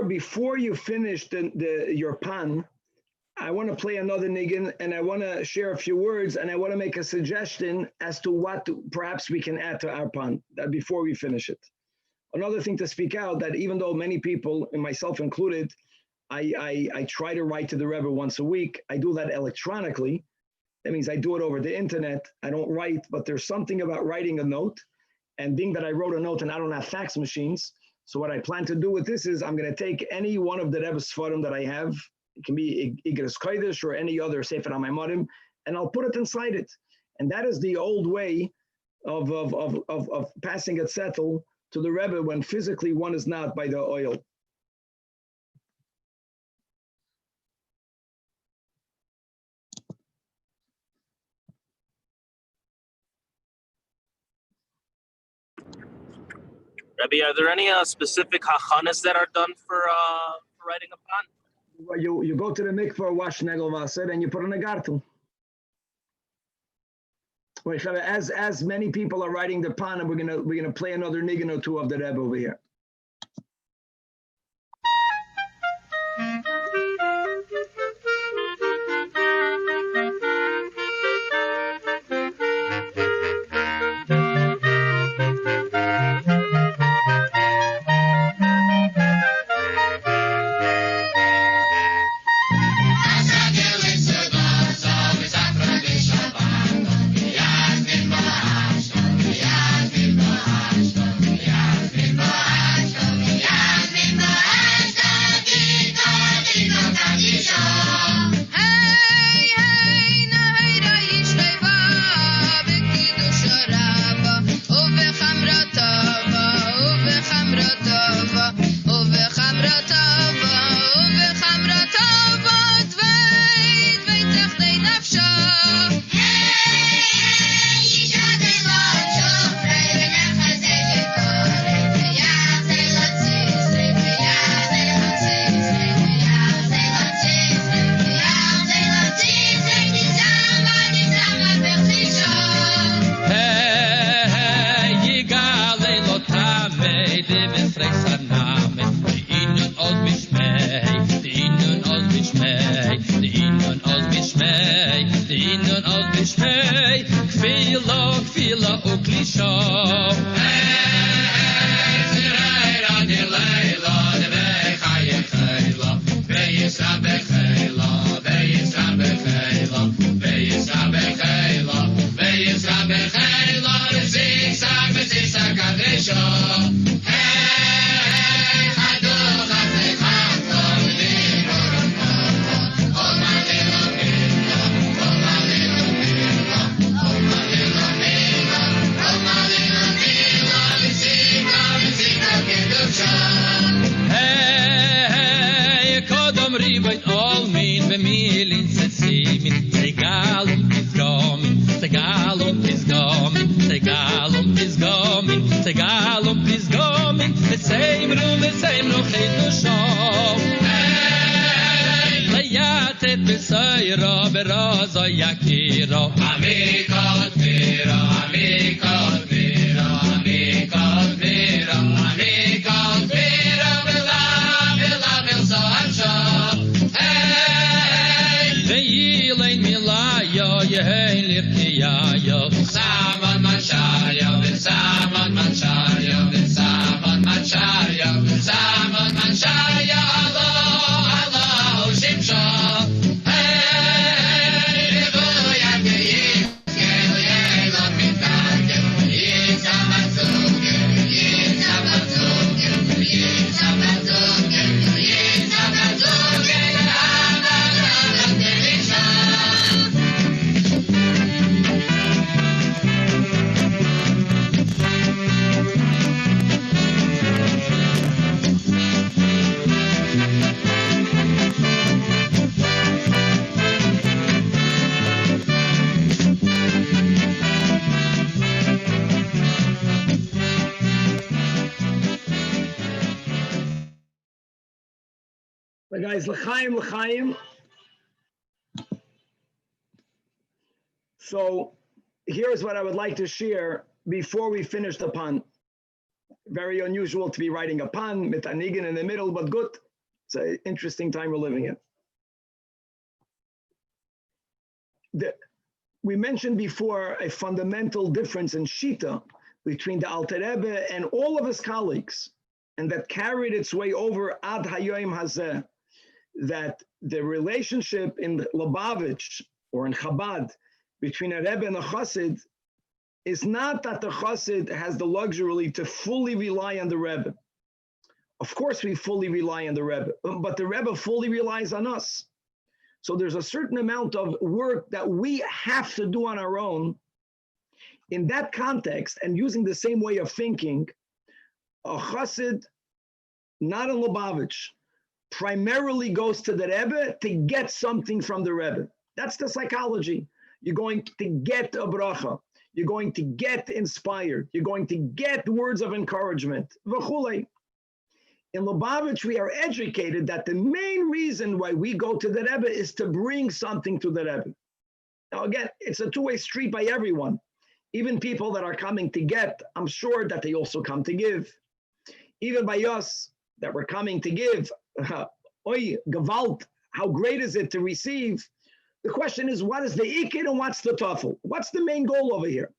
[SPEAKER 1] Before you finish your pan, I want to play another niggin and I want to share a few words and I want to make a suggestion as to what perhaps we can add to our pan that before we finish it. Another thing to speak out, that even though many people, and myself included, I try to write to the Rebbe once a week. I do that electronically, That means I do it over the internet. I don't write, but there's something about writing a note. And being that I wrote a note and I don't have fax machines, so what I plan to do with this is I'm going to take any one of the Rebbe's Sfarim that I have. It can be Igros Kodesh or any other Sefer HaMaimarim, and I'll put it inside it. And that is the old way of passing a zettel to the Rebbe when physically one is not by the oil.
[SPEAKER 6] Rabbi, are there any specific hachanas that are done for writing a pan?
[SPEAKER 1] Well, you go to the mikvah, wash negelwasser, and you put on a gartel. As many people are writing the pan, and we're gonna play another nigun or two of the Rebbe over here. Guys, l'chaim. So here's what I would like to share before we finish the pan. Very unusual to be writing a pan, mit anigen in the middle, but good. It's an interesting time we're living in. We mentioned before a fundamental difference in Shita between the Alter Rebbe and all of his colleagues, and that carried its way over ad hayoim hazeh, that the relationship in Lubavitch or in Chabad between a Rebbe and a Chassid is not that the Chassid has the luxury to fully rely on the Rebbe. Of course, we fully rely on the Rebbe, but the Rebbe fully relies on us. So there's a certain amount of work that we have to do on our own. In that context, and using the same way of thinking, a Chassid, not a Lubavitch, primarily goes to the Rebbe to get something from the Rebbe. That's the psychology. You're going to get a bracha. You're going to get inspired. You're going to get words of encouragement. V'chulei. In Lubavitch, we are educated that the main reason why we go to the Rebbe is to bring something to the Rebbe. Now again, it's a two-way street by everyone. Even people that are coming to get, I'm sure that they also come to give. Even by us that we're coming to give, oi, gewalt, how great is it to receive? The question is, what is the ikir and what's the tafel? What's the main goal over here?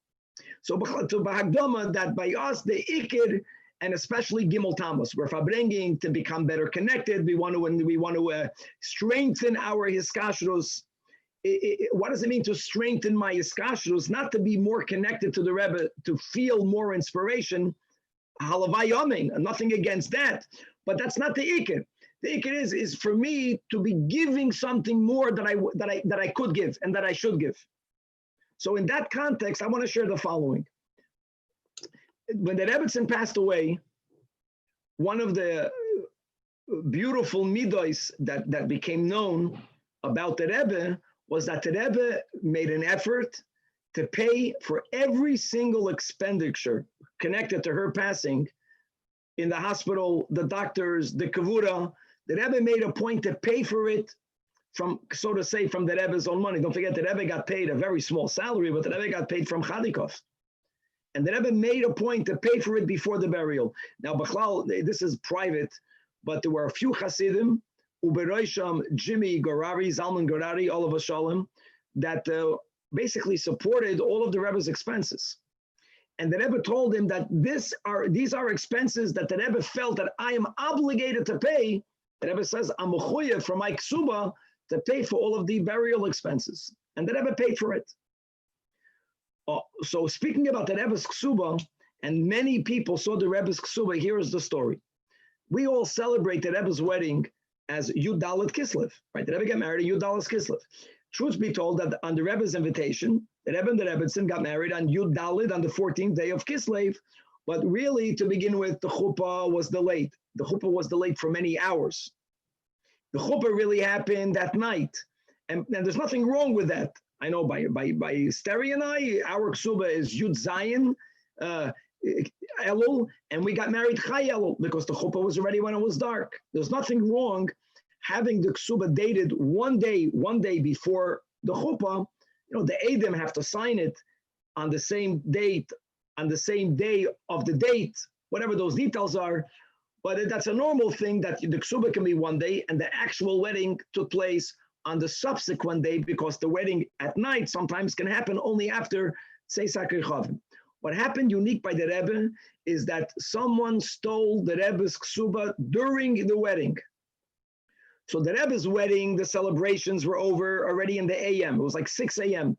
[SPEAKER 1] So to Bahagdama, that by us, the ikir, and especially Guimmel Tamuz, we're Farbrengen to become better connected. We want to strengthen our hiskashrus. What does it mean to strengthen my hiskashrus? Not to be more connected to the Rebbe, to feel more inspiration. Halavai Yamin, nothing against that, but that's not the ikir. The ikir is for me to be giving something more that I could give and that I should give. So in that context, I want to share the following. When the Rebbetzin passed away, one of the beautiful midos that became known about the Rebbe was that the Rebbe made an effort to pay for every single expenditure connected to her passing in the hospital, the doctors, the kavura. The Rebbe made a point to pay for it from, so to say, from the Rebbe's own money. Don't forget, the Rebbe got paid a very small salary, but the Rebbe got paid from Chadikov. And the Rebbe made a point to pay for it before the burial. Now, Bachlal, this is private, but there were a few Hasidim, Uberoisham, Jimmy Gorari, Zalman Gorari, Olav Shalom, that basically supported all of the Rebbe's expenses. And the Rebbe told him that these are expenses that the Rebbe felt that I am obligated to pay. The Rebbe says, I'm mechuyev for my ksuba to pay for all of the burial expenses. And the Rebbe paid for it. So speaking about the Rebbe's ksuba, and many people saw the Rebbe's ksuba, here is the story. We all celebrate the Rebbe's wedding as Yud Dalet Kislev, right? The Rebbe got married in Yud Dalet Kislev. Truth be told, that on the Rebbe's invitation, the Rebbe and the Rebbetzin got married on Yud Dalet on the 14th day of Kislev, but really, to begin with, the chuppah was delayed. The chuppah was delayed for many hours. The chuppah really happened that night, and there's nothing wrong with that. I know by Steri and I, our ksuba is Yud Zayin Elul, and we got married Chai Elul because the chuppah was already when it was dark. There's nothing wrong having the ksuba dated one day before the chuppah. You know, the Eidim have to sign it on the same date, on the same day of the date, whatever those details are. But that's a normal thing that the ksuba can be one day and the actual wedding took place on the subsequent day, because the wedding at night sometimes can happen only after Tzei Sakei Chavim. What happened unique by the Rebbe is that someone stole the Rebbe's ksuba during the wedding. So the Rebbe's wedding, the celebrations were over already in the AM. It was like 6 a.m.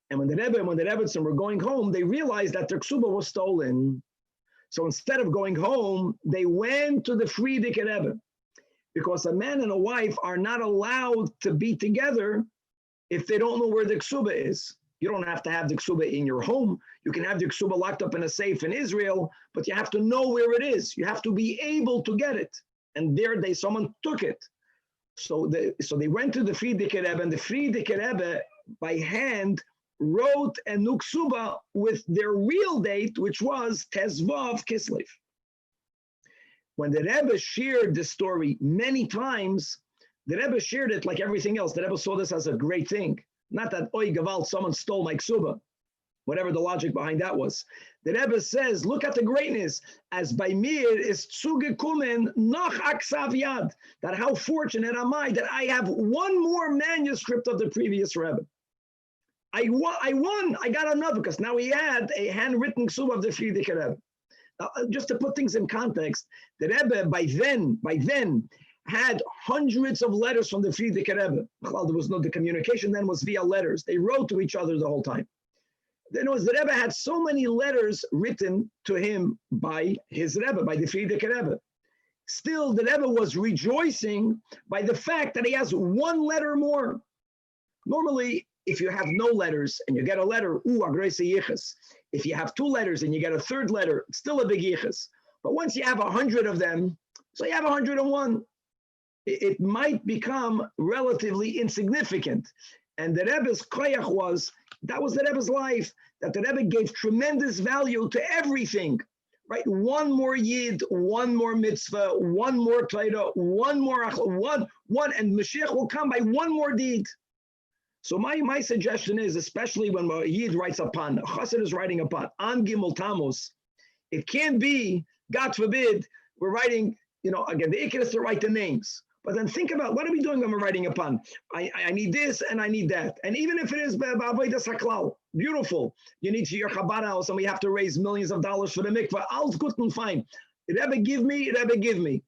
[SPEAKER 1] And when the Rebbetzin were going home, they realized that their ksuba was stolen. So instead of going home, they went to the Frierdiker Rebbe, because a man and a wife are not allowed to be together if they don't know where the ksuba is. You don't have to have the ksuba in your home. You can have the ksuba locked up in a safe in Israel, but you have to know where it is. You have to be able to get it. And someone took it. So they went to the Frierdiker Rebbe, and the Frierdiker Rebbe, by hand, wrote a new ksuba with their real date, which was Tezvav Kislev. When the Rebbe shared this story many times, the Rebbe shared it like everything else. The Rebbe saw this as a great thing. Not that, oi, Gavalt, someone stole my ksuba, whatever the logic behind that was. The Rebbe says, look at the greatness, as by mir is tzuge kumen noch aksav yad, that how fortunate am I that I have one more manuscript of the previous Rebbe. I won, I got another, because now he had a handwritten ksuba of the Frierdiker Rebbe. Now, just to put things in context, the Rebbe by then had hundreds of letters from the Frierdiker Rebbe. Well, there was the communication then was via letters. They wrote to each other the whole time. Then was the Rebbe had so many letters written to him by his Rebbe, by the Frierdiker Rebbe. Still, the Rebbe was rejoicing by the fact that he has one letter more. Normally, if you have no letters and you get a letter, if you have two letters and you get a third letter, it's still a big yichus. But once you have 100 of them, so you have 101, it might become relatively insignificant. And the Rebbe's koyach that was the Rebbe's life, that the Rebbe gave tremendous value to everything, right? One more yid, one more mitzvah, one more Torah, one more, one, and Mashiach will come by one more deed. So my suggestion is, especially when a yid writes upon, a chassid is writing upon, on Guimmel Tamuz, it can't be, God forbid, we're writing, again, the ikar is to write the names. But then think about, what are we doing when we're writing upon? I need this and I need that. And even if it is ba'avodas haklal, beautiful. You need your Chabad house and we have to raise millions of dollars for the mikvah. All's good and fine. Rebbe give me, Rebbe give me.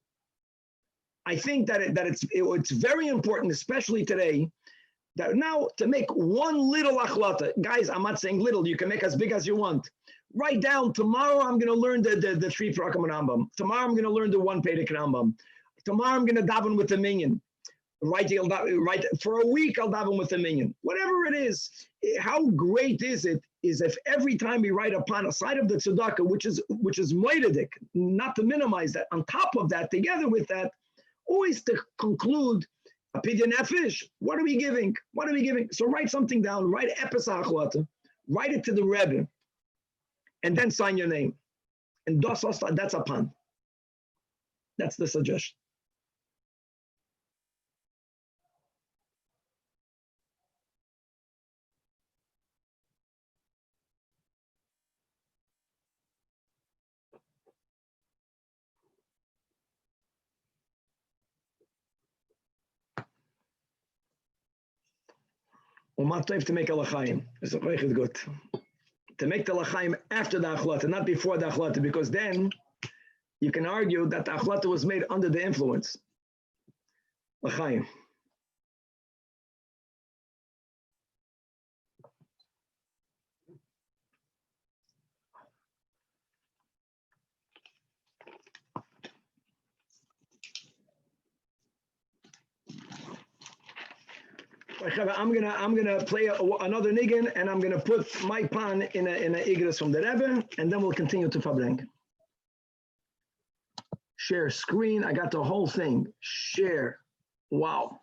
[SPEAKER 1] I think that it's very important, especially today, that now to make one little achlata. Guys, I'm not saying little. You can make as big as you want. Write down, tomorrow I'm going to learn the 3 Prakim Rambam. Tomorrow I'm going to learn the 1 Perek Rambam. Tomorrow I'm going to daven with the minyan. Right, for a week I'll daven with the minyan. Whatever it is, how great is it? Is if every time we write upon a side of the tzedakah, which is moededik, not to minimize that. On top of that, together with that, always to conclude a pidyon nefesh. What are we giving? What are we giving? So write something down. Write epis ha'achlata. Write it to the Rebbe, and then sign your name. And that's upon. That's the suggestion. To make a lachaim. It's good. To make the lachaim after the achlata, not before the achlata, because then you can argue that the achlata was made under the influence. Lachaim. I'm gonna play another niggin, and I'm gonna put my pan in a igros from the Rebbe, and then we'll continue to Farbrengen. Share screen. I got the whole thing. Share. Wow.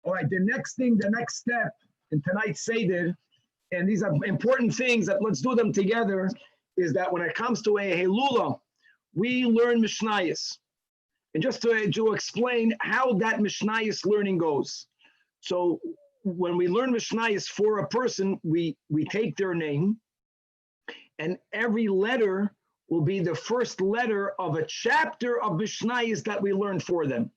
[SPEAKER 1] All right, the next step in tonight's Seder, and these are important things that let's do them together, is that when it comes to a Helula, we learn Mishnayos. And just to explain how that Mishnayos learning goes. So when we learn Mishnayos for a person, we take their name, and every letter will be the first letter of a chapter of Mishnayos that we learned for them.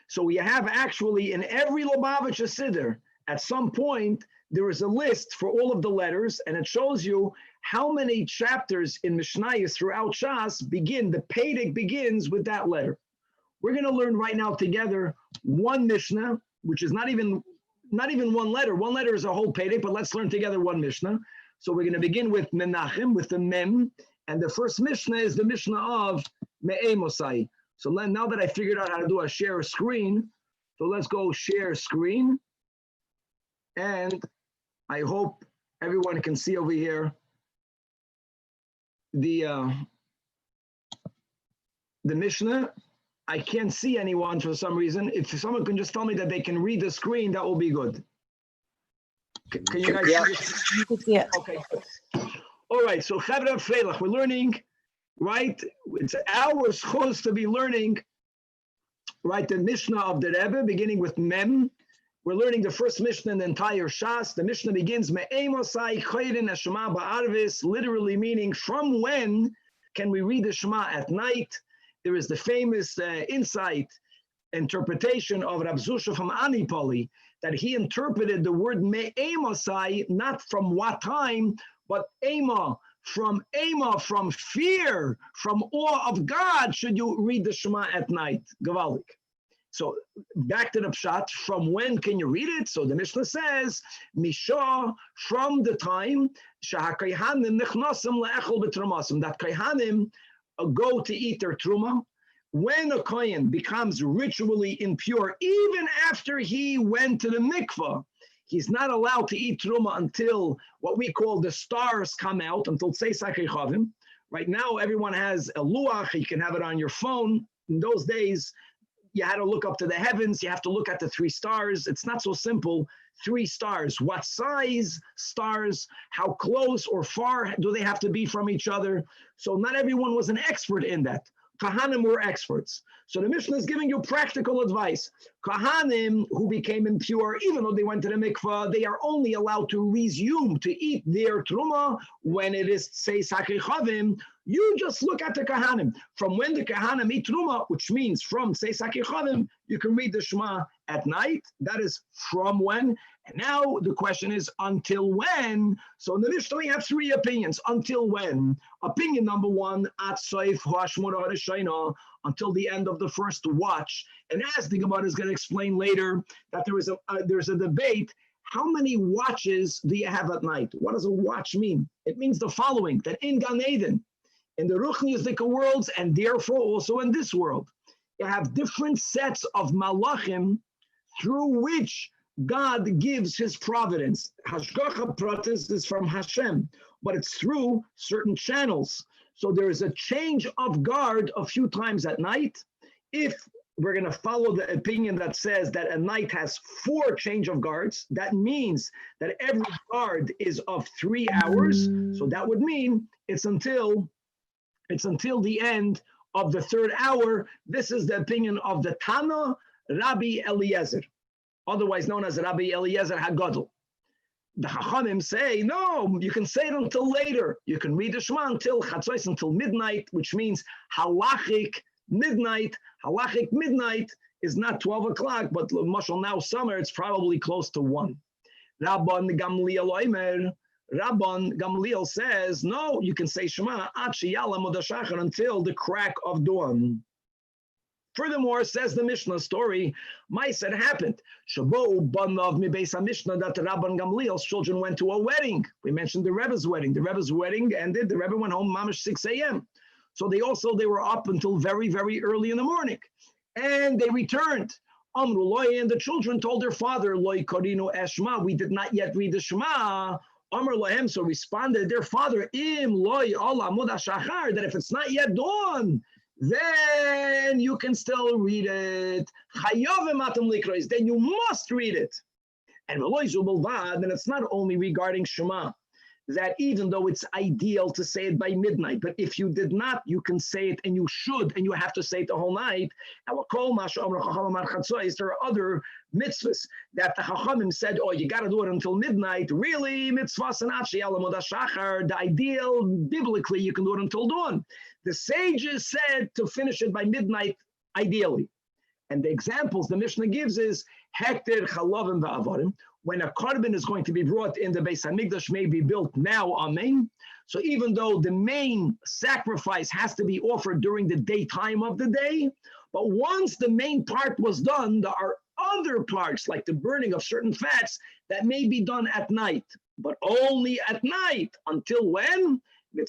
[SPEAKER 1] So we have actually in every Lubavitcher Siddur, at some point, there is a list for all of the letters, and it shows you how many chapters in Mishnayos throughout Shas begin. The Pedic begins with that letter. We're going to learn right now together one Mishnah, which is not even one letter. One letter is a whole Pedic, but let's learn together one Mishnah. So we're going to begin with Menachem, with the Mem, and the first Mishnah is the Mishnah of Me'emosai. So now that I figured out how to do a share screen, so let's go share screen. And I hope everyone can see over here the Mishnah. I can't see anyone for some reason. If someone can just tell me that they can read the screen, that will be good. Can you guys see it?
[SPEAKER 7] You can see it.
[SPEAKER 1] Okay. All right, so Chavra Freilach, we're learning, right? It's our supposed to be learning, right, the Mishnah of the Rebbe, beginning with Mem. We're learning the first Mishnah in the entire Shas. The Mishnah begins, Me'emosai chorin hashema ba'arvis, literally meaning, from when can we read the Shema at night? There is the famous interpretation of Rav Zusha from Anipoli, that he interpreted the word Me'emosai, not from what time, but Ema, from fear, from awe of God, should you read the Shema at night. Gavalik. So back to the Pshat, from when can you read it? So the Mishnah says, Misha, from the time, Shahakayhanim nechnosim le'echol b'trumasim, that Kayhanim go to eat their truma. When a Kohen becomes ritually impure, even after he went to the mikvah, he's not allowed to eat truma until what we call the stars come out, until Tzeisach Chavim. Right now, everyone has a luach. You can have it on your phone. In those days, you had to look up to the heavens. You have to look at the 3 stars. It's not so simple. 3 stars. What size stars? How close or far do they have to be from each other? So not everyone was an expert in that. Kahanim were experts. So the Mishnah is giving you practical advice. Kahanim who became impure, even though they went to the mikvah, they are only allowed to resume to eat their truma when it is Tzeisach Chavim. You just look at the Kahanim. From when the Kahanim eat truma, which means from Tzeisach Chavim, you can read the Shema at night. That is from when. And now the question is, until when? So in the Mishnah, we have 3 opinions. Until when? Opinion number 1, until the end of the first watch. And as the Gemara is going to explain later, that there's a debate. How many watches do you have at night? What does a watch mean? It means the following, that in Gan Eden, in the Ruchniistic worlds, and therefore also in this world, you have different sets of malachim through which God gives his providence. Hashgacha pratis is from Hashem, but it's through certain channels. So there is a change of guard a few times at night. If we're going to follow the opinion that says that a night has 4 change of guards, that means that every guard is of 3 hours. So that would mean it's until the end of the 3rd hour. This is the opinion of the Tana, Rabbi Eliezer, otherwise known as Rabbi Eliezer HaGadol. The Chachamim say, no, you can say it until later. You can read the Shema until Chatzos, until midnight, which means halachic midnight. Halachic midnight is not 12 o'clock, but mashal now summer, it's probably close to 1. Rabban Gamliel says, no, you can say Shema until the crack of dawn. Furthermore, says the Mishnah story, Ma'aser happened. Shabo banav mi beis Mishnah that Rabban Gamliel's children went to a wedding. We mentioned the Rebbe's wedding. The Rebbe's wedding ended. The Rebbe went home mamash 6 a.m. So they were up until very, very early in the morning. And they returned. Amru loy, and the children told their father, loy korinu eshma, we did not yet read the Shema. Amr lohem, so responded their father, im loy al amud hashachar, that if it's not yet dawn, then you can still read it. Chayovim atem likros, then you must read it. And then it's not only regarding Shema, that even though it's ideal to say it by midnight, but if you did not, you can say it, and you should, and you have to say it the whole night. There are other mitzvahs that the Chachamim said, oh, you got to do it until midnight. Really, mitzvahs and the ideal, biblically, you can do it until dawn. The sages said to finish it by midnight, ideally. And the examples the Mishnah gives is hekter, chalavim, va'avarim. When a korban is going to be brought in the Beis Hamikdash, may be built now, amen. So even though the main sacrifice has to be offered during the daytime of the day, but once the main part was done, there are other parts, like the burning of certain fats, that may be done at night, but only at night. Until when? The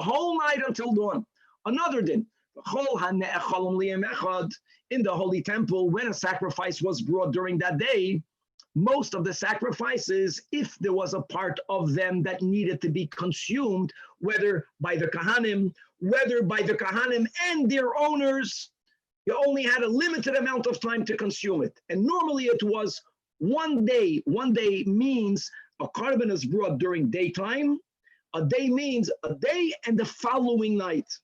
[SPEAKER 1] whole night until dawn. Another din. In the Holy Temple, when a sacrifice was brought during that day, most of the sacrifices, if there was a part of them that needed to be consumed, whether by the Kahanim and their owners, you only had a limited amount of time to consume it. And normally it was 1 day. 1 day means a korban is brought during daytime. A day means a day and the following night.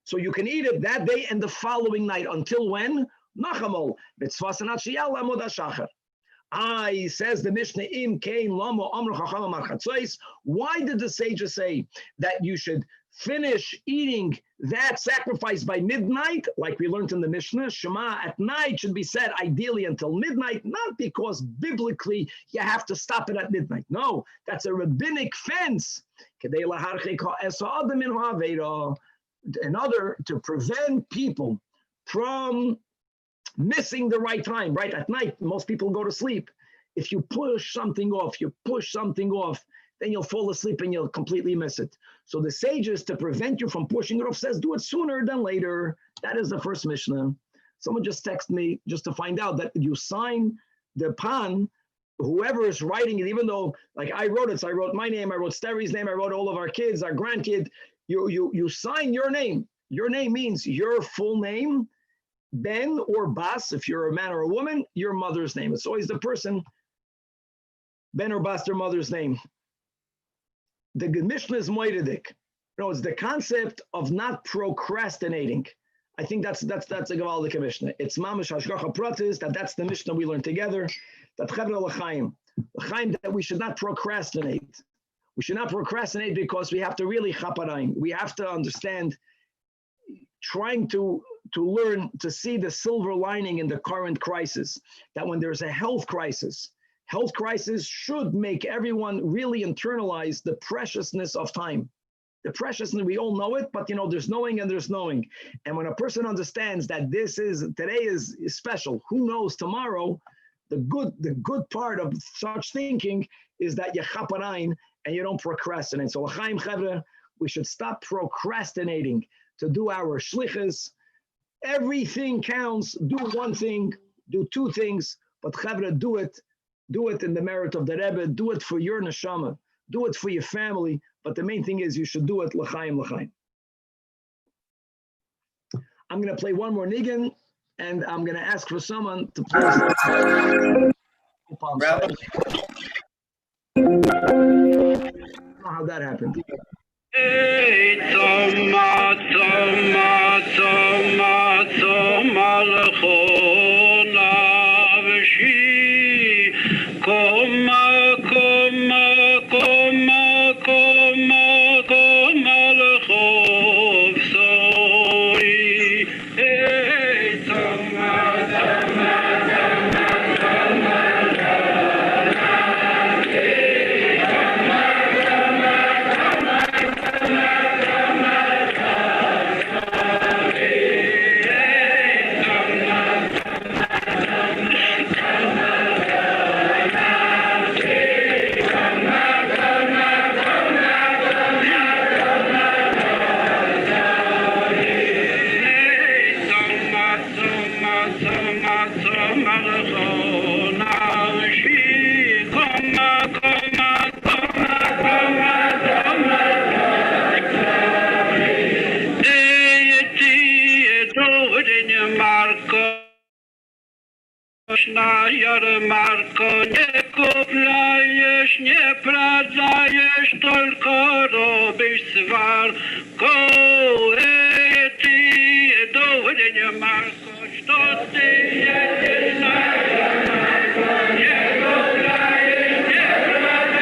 [SPEAKER 1] So you can eat it that day and the following night. Until when? Nachamol. Says the Mishnah, Im Kain Lamo Amr Chacham Marchatzois. Why did the sages say that you should finish eating that sacrifice by midnight? Like we learned in the Mishnah, Shema at night should be said ideally until midnight, not because biblically you have to stop it at midnight. No, that's a rabbinic fence. In order to prevent people from missing the right time, right? At night, most people go to sleep. If you push something off, then you'll fall asleep and you'll completely miss it. So the sages, to prevent you from pushing it off, says do it sooner than later. That is the first Mishnah. Someone just texted me just to find out that you sign the pan, whoever is writing it, even though, like I wrote it, so I wrote my name, I wrote Steri's name, I wrote all of our kids, our grandkid, you sign your name. Your name means your full name, Ben or Bas, if you're a man or a woman, your mother's name. It's always the person, Ben or Bas, their mother's name. The Mishnah is moededik. No, it's the concept of not procrastinating. I think that's a Gavaldik Mishnah. It's mamash hashgacha pratis, that's the Mishnah we learned together. That chevra l'chaim, that we should not procrastinate. We should not procrastinate because we have to really chaparayim. We have to understand, trying to learn to see the silver lining in the current crisis, that when there's a health crisis should make everyone really internalize the preciousness of time. The preciousness, we all know it, but there's knowing and there's knowing. And when a person understands that today is special, who knows tomorrow, the good part of such thinking is that you chaparayim and you don't procrastinate. So l'chaim chevra, we should stop procrastinating to do our shlichus. Everything counts. Do one thing, do two things, but chevra, do it in the merit of the Rebbe, do it for your neshama, do it for your family, but the main thing is you should do it l'chaim. I'm going to play one more niggin, and I'm going to ask for someone to play.
[SPEAKER 7] Rabbi.
[SPEAKER 1] I don't know how that happened.
[SPEAKER 7] nie pradzajesz tylko robisz swar, koły ty do nie masz, to ty nie znajdziesz, nie pradzajesz, nie pradzajesz,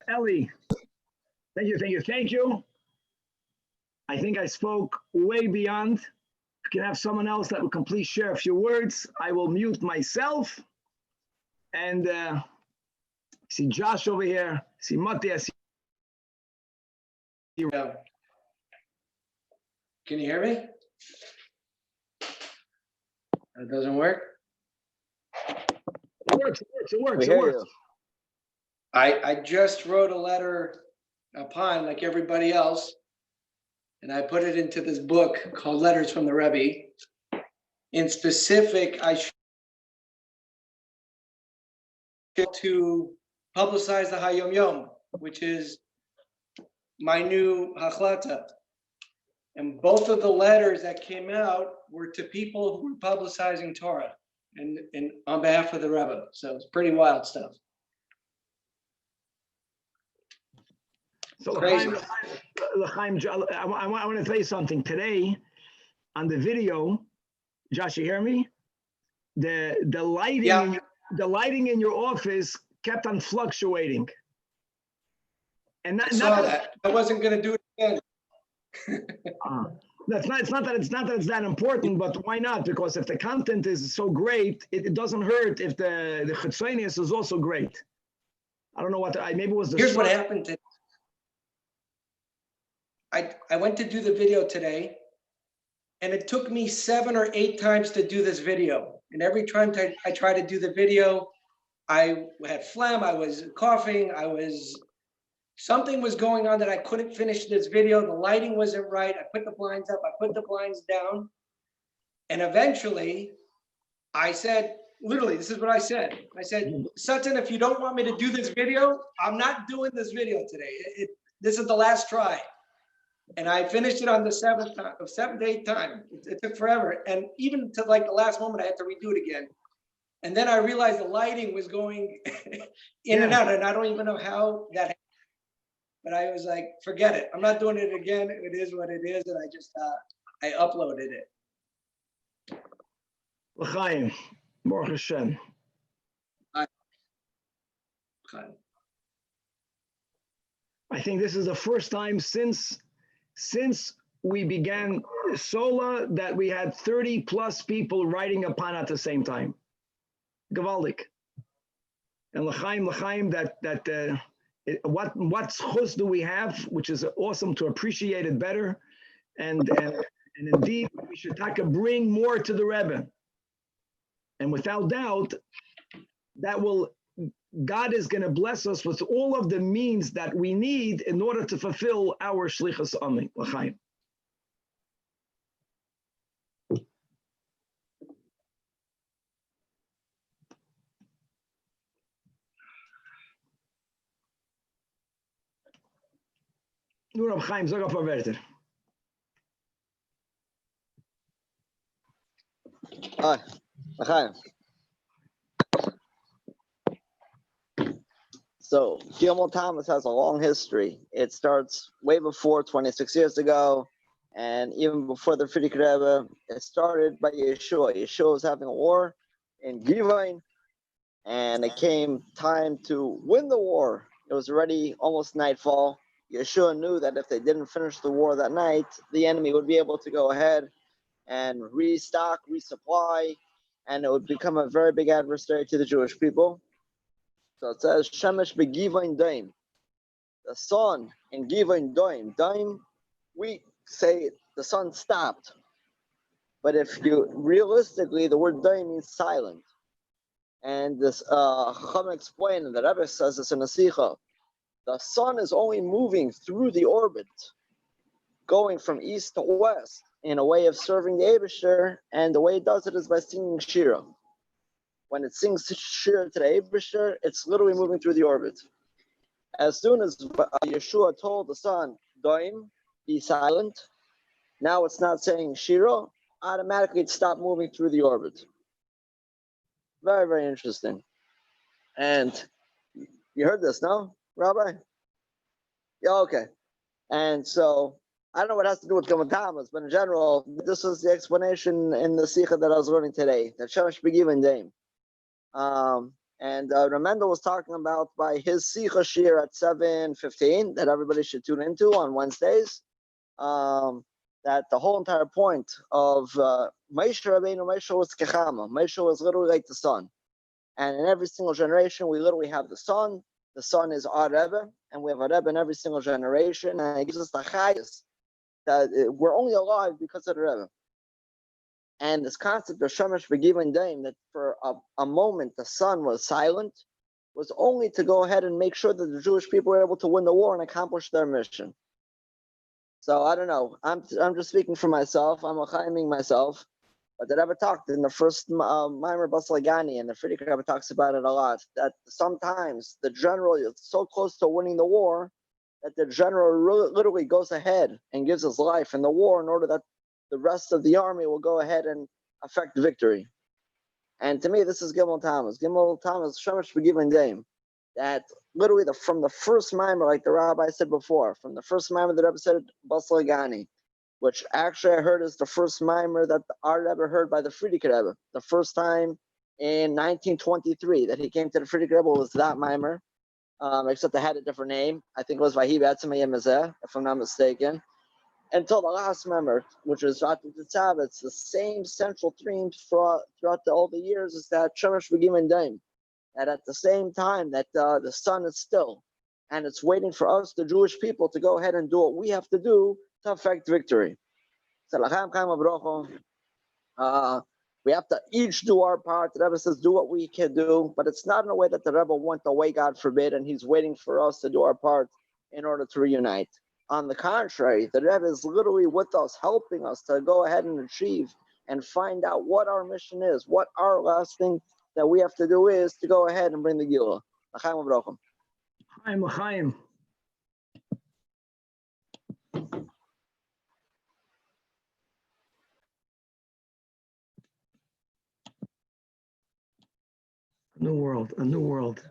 [SPEAKER 1] Ellie, thank you. I think I spoke way beyond. If you can have someone else that will complete share a few words, I will mute myself. And see Josh over here, see Mati, I see.
[SPEAKER 8] Yeah. Can you hear me? It doesn't work?
[SPEAKER 1] It works.
[SPEAKER 2] We hear you.
[SPEAKER 8] I just wrote a letter upon, like everybody else, and I put it into this book called Letters from the Rebbe. In specific, I to publicize the Hayom Yom, which is my new Hachlata. And both of the letters that came out were to people who were publicizing Torah and on behalf of the Rebbe. So it's pretty wild stuff.
[SPEAKER 1] So
[SPEAKER 8] Crazy.
[SPEAKER 1] L'chaim, I want to tell you something. Today, on the video, Josh, you hear me? The lighting,
[SPEAKER 8] Yeah.
[SPEAKER 1] the lighting in your office kept on fluctuating. And
[SPEAKER 8] I saw that. I wasn't going to do it again.
[SPEAKER 1] It's not that it's that important, but why not? Because if the content is so great, it doesn't hurt if the chitzonius is also great. I don't know what maybe it was the.
[SPEAKER 8] Here's what happened today. I went to do the video today, and it took me 7 or 8 times to do this video. And every time I tried to do the video, I had phlegm, I was coughing, something was going on that I couldn't finish this video. The lighting wasn't right. I put the blinds up, I put the blinds down. And eventually I said, literally, this is what I said. I said, Sutton, if you don't want me to do this video, I'm not doing this video today. This is the last try. And I finished it on the 7th, 8th time. It took forever. And even to like the last moment, I had to redo it again. And then I realized the lighting was going in and out. And I don't even know how that happened. But I was like, forget it. I'm not doing it again. It is what it is. And I just, I uploaded it.
[SPEAKER 1] L'chaim, Baruch Hashem. I think this is the first time since we began Sola that we had 30 plus people writing upon at the same time. Gewaldig. And l'chaim, what chus do we have, which is awesome to appreciate it better, and indeed we should bring more to the Rebbe. And without doubt, God is going to bless us with all of the means that we need in order to fulfill our shlichus ami. L'chaim. Nur am Chaim, sag auf ein Wörter.
[SPEAKER 2] Hi, Chaim. So, Guimmel Tamuz has a long history. It starts way before 26 years ago, and even before the Frierdiker Rebbe. It started by Yeshua. Yeshua was having a war in Givain, and it came time to win the war. It was already almost nightfall. Yeshua knew that if they didn't finish the war that night, the enemy would be able to go ahead and restock, resupply, and it would become a very big adversary to the Jewish people. So it says, Shemesh begivain daim. The sun in givain daim. Daim, we say the sun stopped. But if you, realistically, the word daim means silent. And this, Chacham explained, and the Rebbe says this in a Sikha, the sun is only moving through the orbit. going from east to west in a way of serving the Eibusher, and the way it does it is by singing shira. When it sings shira to the Eibusher, it's literally moving through the orbit. As soon as Yeshua told the sun, Doim, be silent, now it's not saying shira, automatically it stopped moving through the orbit. Very, very interesting. And you heard this, no, Rabbi? Yeah, okay. And so, I don't know what it has to do with Guimmel Tamuz, but in general, this is the explanation in the Sikha that I was learning today, that Shemesh Begivin Dame. And Ramendel was talking about by his Sikha Shir at 7:15 that everybody should tune into on Wednesdays. That the whole entire point of Moshe Rabbeinu, Moshe was Kechama. Moshe was literally like the sun. And in every single generation, we literally have the sun. The sun is our Rebbe, and we have a Rebbe in every single generation, and it gives us the chayas that we're only alive because of the Rebbe. And this concept of Shemesh Begivin Daim, that for a moment the sun was silent, was only to go ahead and make sure that the Jewish people were able to win the war and accomplish their mission. So I don't know. I'm just speaking for myself. I'm a myself. But the Rebbe talked in the first Maimer Baslagani, and the Frierdiker Rebbe talks about it a lot, that sometimes the general is so close to winning the war that the general literally goes ahead and gives his life in the war in order that the rest of the army will go ahead and affect victory. And to me, this is Guimmel Tamuz. Guimmel Tamuz, Shemesh Begivin Daim. That literally from the first Maimer, like the Rabbi said before, from the first Maimer the Rebbe said Baslagani, which actually I heard is the first Maimer that our Rebbe heard by the Frierdiker Rebbe. The first time in 1923 that he came to the Frierdiker Rebbe was that Maimer, except it had a different name. I think it was Vahi B'atzim Yemezeh, if I'm not mistaken. Until the last Maimer, which is Zajac, it's the same central theme throughout all the years, is that Shemesh Begivin Daim. That at the same time that the sun is still, and it's waiting for us, the Jewish people, to go ahead and do what we have to do to affect victory. So we have to each do our part. The Rebbe says, do what we can do, but it's not in a way that the Rebbe went away, God forbid, and he's waiting for us to do our part in order to reunite. On the contrary, the Rebbe is literally with us, helping us to go ahead and achieve and find out what our mission is, what our last thing that we have to do is to go ahead and bring the Gila. L'chaim u'brachim.
[SPEAKER 1] L'chaim, l'chaim. A new world, a new world.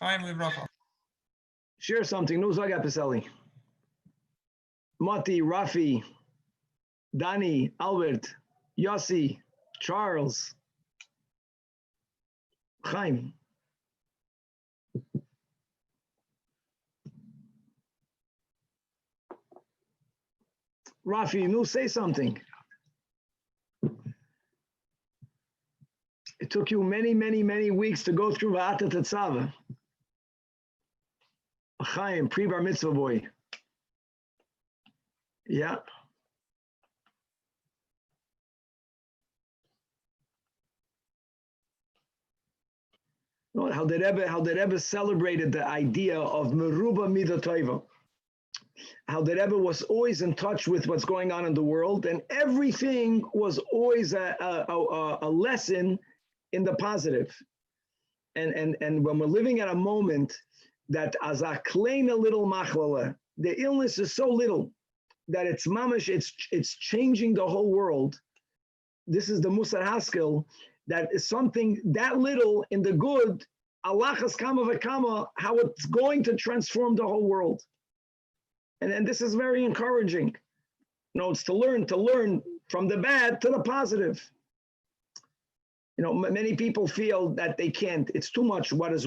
[SPEAKER 4] Chaim Livracha.
[SPEAKER 1] Share something. No Zajac Peseli. Mati, Rafi, Danny, Albert, Yossi, Charles, Chaim. Rafi, no, say something. It took you many, many, many weeks to go through Va'ata Tetzava. Chaim, pre-bar mitzvah boy. Yeah. No, how the Rebbe celebrated the idea of Meruba Mida Tova. How the Rebbe was always in touch with what's going on in the world, and everything was always a lesson in the positive. And when we're living at a moment that as a kleina little machlala, the illness is so little that it's mamash, it's changing the whole world. This is the Musar Haskell, that is something that little in the good, Allah has kama v'kama, how it's going to transform the whole world. And this is very encouraging. You know, it's to learn from the bad to the positive. You know, many people feel that they can't. It's too much. What is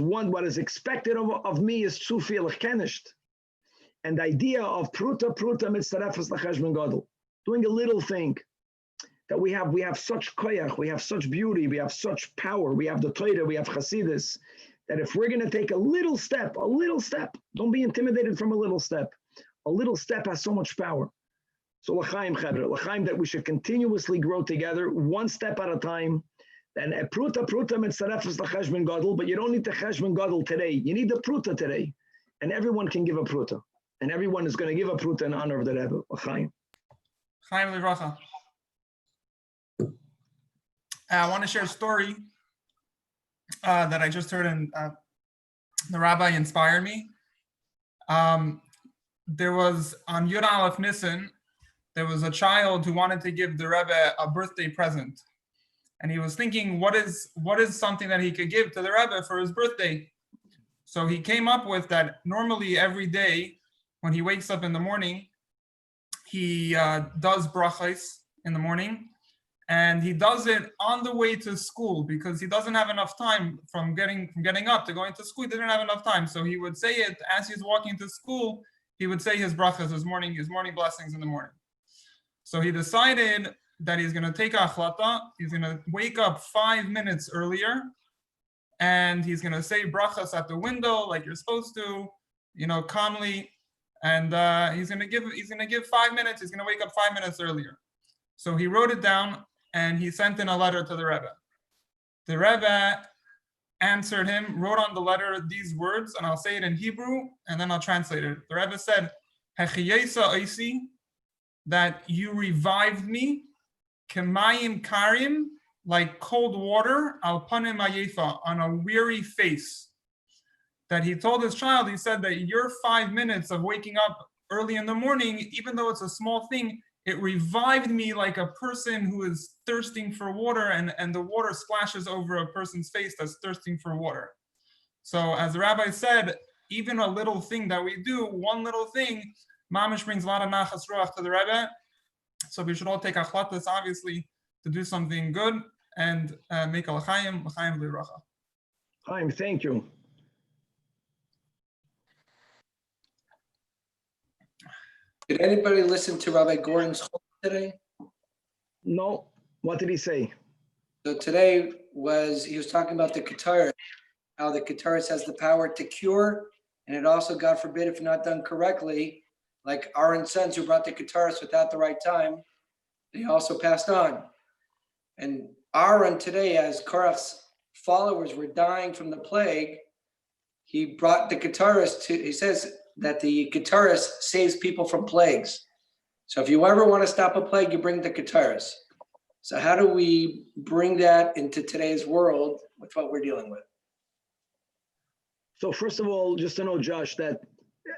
[SPEAKER 1] expected of me is too viel kenisht. And the idea of pruta mitzarefes lacheshbon gadol, doing a little thing, that we have such koyach, we have such beauty, we have such power, we have the Torah, we have Hasidus, that if we're going to take a little step, don't be intimidated from a little step. A little step has so much power. So l'chaim chevra, l'chaim, that we should continuously grow together, one step at a time. And a pruta mitzarefes lacheshbon gadol, but you don't need the cheshbon gadol today. You need the pruta today, and everyone can give a pruta, and everyone is going to give a pruta in honor of the Rebbe. L'chaim.
[SPEAKER 4] Chaim Livracha. I want to share a story that I just heard, and the rabbi inspired me. There was on Yud Aleph Nisan, there was a child who wanted to give the Rebbe a birthday present. And he was thinking, what is something that he could give to the Rebbe for his birthday? So he came up with that normally every day when he wakes up in the morning, he does brachos in the morning, and he does it on the way to school because he doesn't have enough time from getting up to going to school. He didn't have enough time. So he would say it as he's walking to school. He would say his brachos, his morning blessings in the morning. So he decided that he's going to take a achlata. He's going to wake up 5 minutes earlier, and he's going to say brachos at the window like you're supposed to, calmly. And he's going to give 5 minutes. He's going to wake up 5 minutes earlier. So he wrote it down and he sent in a letter to the Rebbe. The Rebbe answered him, wrote on the letter these words, and I'll say it in Hebrew and then I'll translate it. The Rebbe said, "Hechiyesa oisi," that you revived me, kemayim karim, like cold water, al panim ayefa, on a weary face. That he told his child, he said that your 5 minutes of waking up early in the morning, even though it's a small thing, it revived me like a person who is thirsting for water, and the water splashes over a person's face that's thirsting for water. So as the rabbi said, even a little thing that we do, one little thing, mamish brings a lot of nachas ruach to the Rebbe. So we should all take achlatas, obviously, to do something good and make a l'chaim l'racha.
[SPEAKER 1] Chaim, thank you.
[SPEAKER 8] Did anybody listen to Rabbi Goren's chol today?
[SPEAKER 1] No. What did he say?
[SPEAKER 8] So today he was talking about the Keturah, how the Keturah has the power to cure, and it also, God forbid, if not done correctly, like Aaron's sons who brought the Keturah without the right time, they also passed on. And Aaron today, as Korach's followers were dying from the plague, he brought the Keturah he says that the Keturah saves people from plagues. So if you ever want to stop a plague, you bring the Keturah. So how do we bring that into today's world with what we're dealing with?
[SPEAKER 1] So first of all, just to know, Josh, that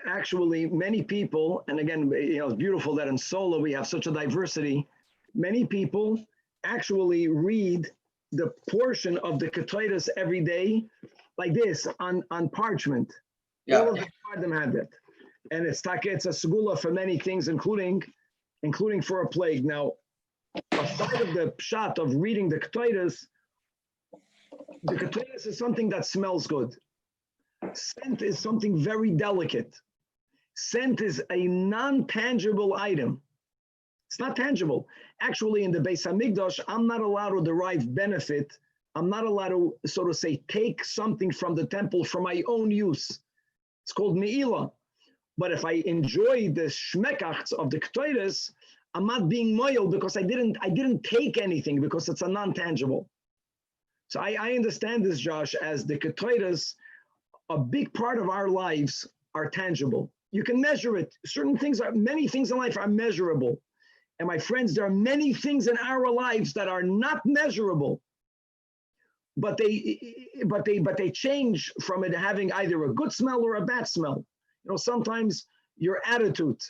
[SPEAKER 1] actually many people, and again, it's beautiful that in Solo we have such a diversity, many people actually read the portion of the Ketaitis every day, like this, on parchment.
[SPEAKER 8] Yeah.
[SPEAKER 1] All of the Fardim had that. And it's a segula for many things, including for a plague. Now, aside of the pshat of reading the Ketaitis is something that smells good. Scent is something very delicate. Scent is a non-tangible item. It's not tangible. Actually, in the Beis Hamikdash, I'm not allowed to derive benefit. I'm not allowed to, so to say, take something from the temple for my own use. It's called me'ilah. But if I enjoy the shmekachs of the Ketaitis, I'm not being moyel because I didn't take anything because it's a non-tangible. So I understand this, Josh, as the Ketaitis, a big part of our lives are tangible. You can measure it. Many things in life are measurable. And my friends, there are many things in our lives that are not measurable, but they change from it having either a good smell or a bad smell. You know, sometimes your attitude,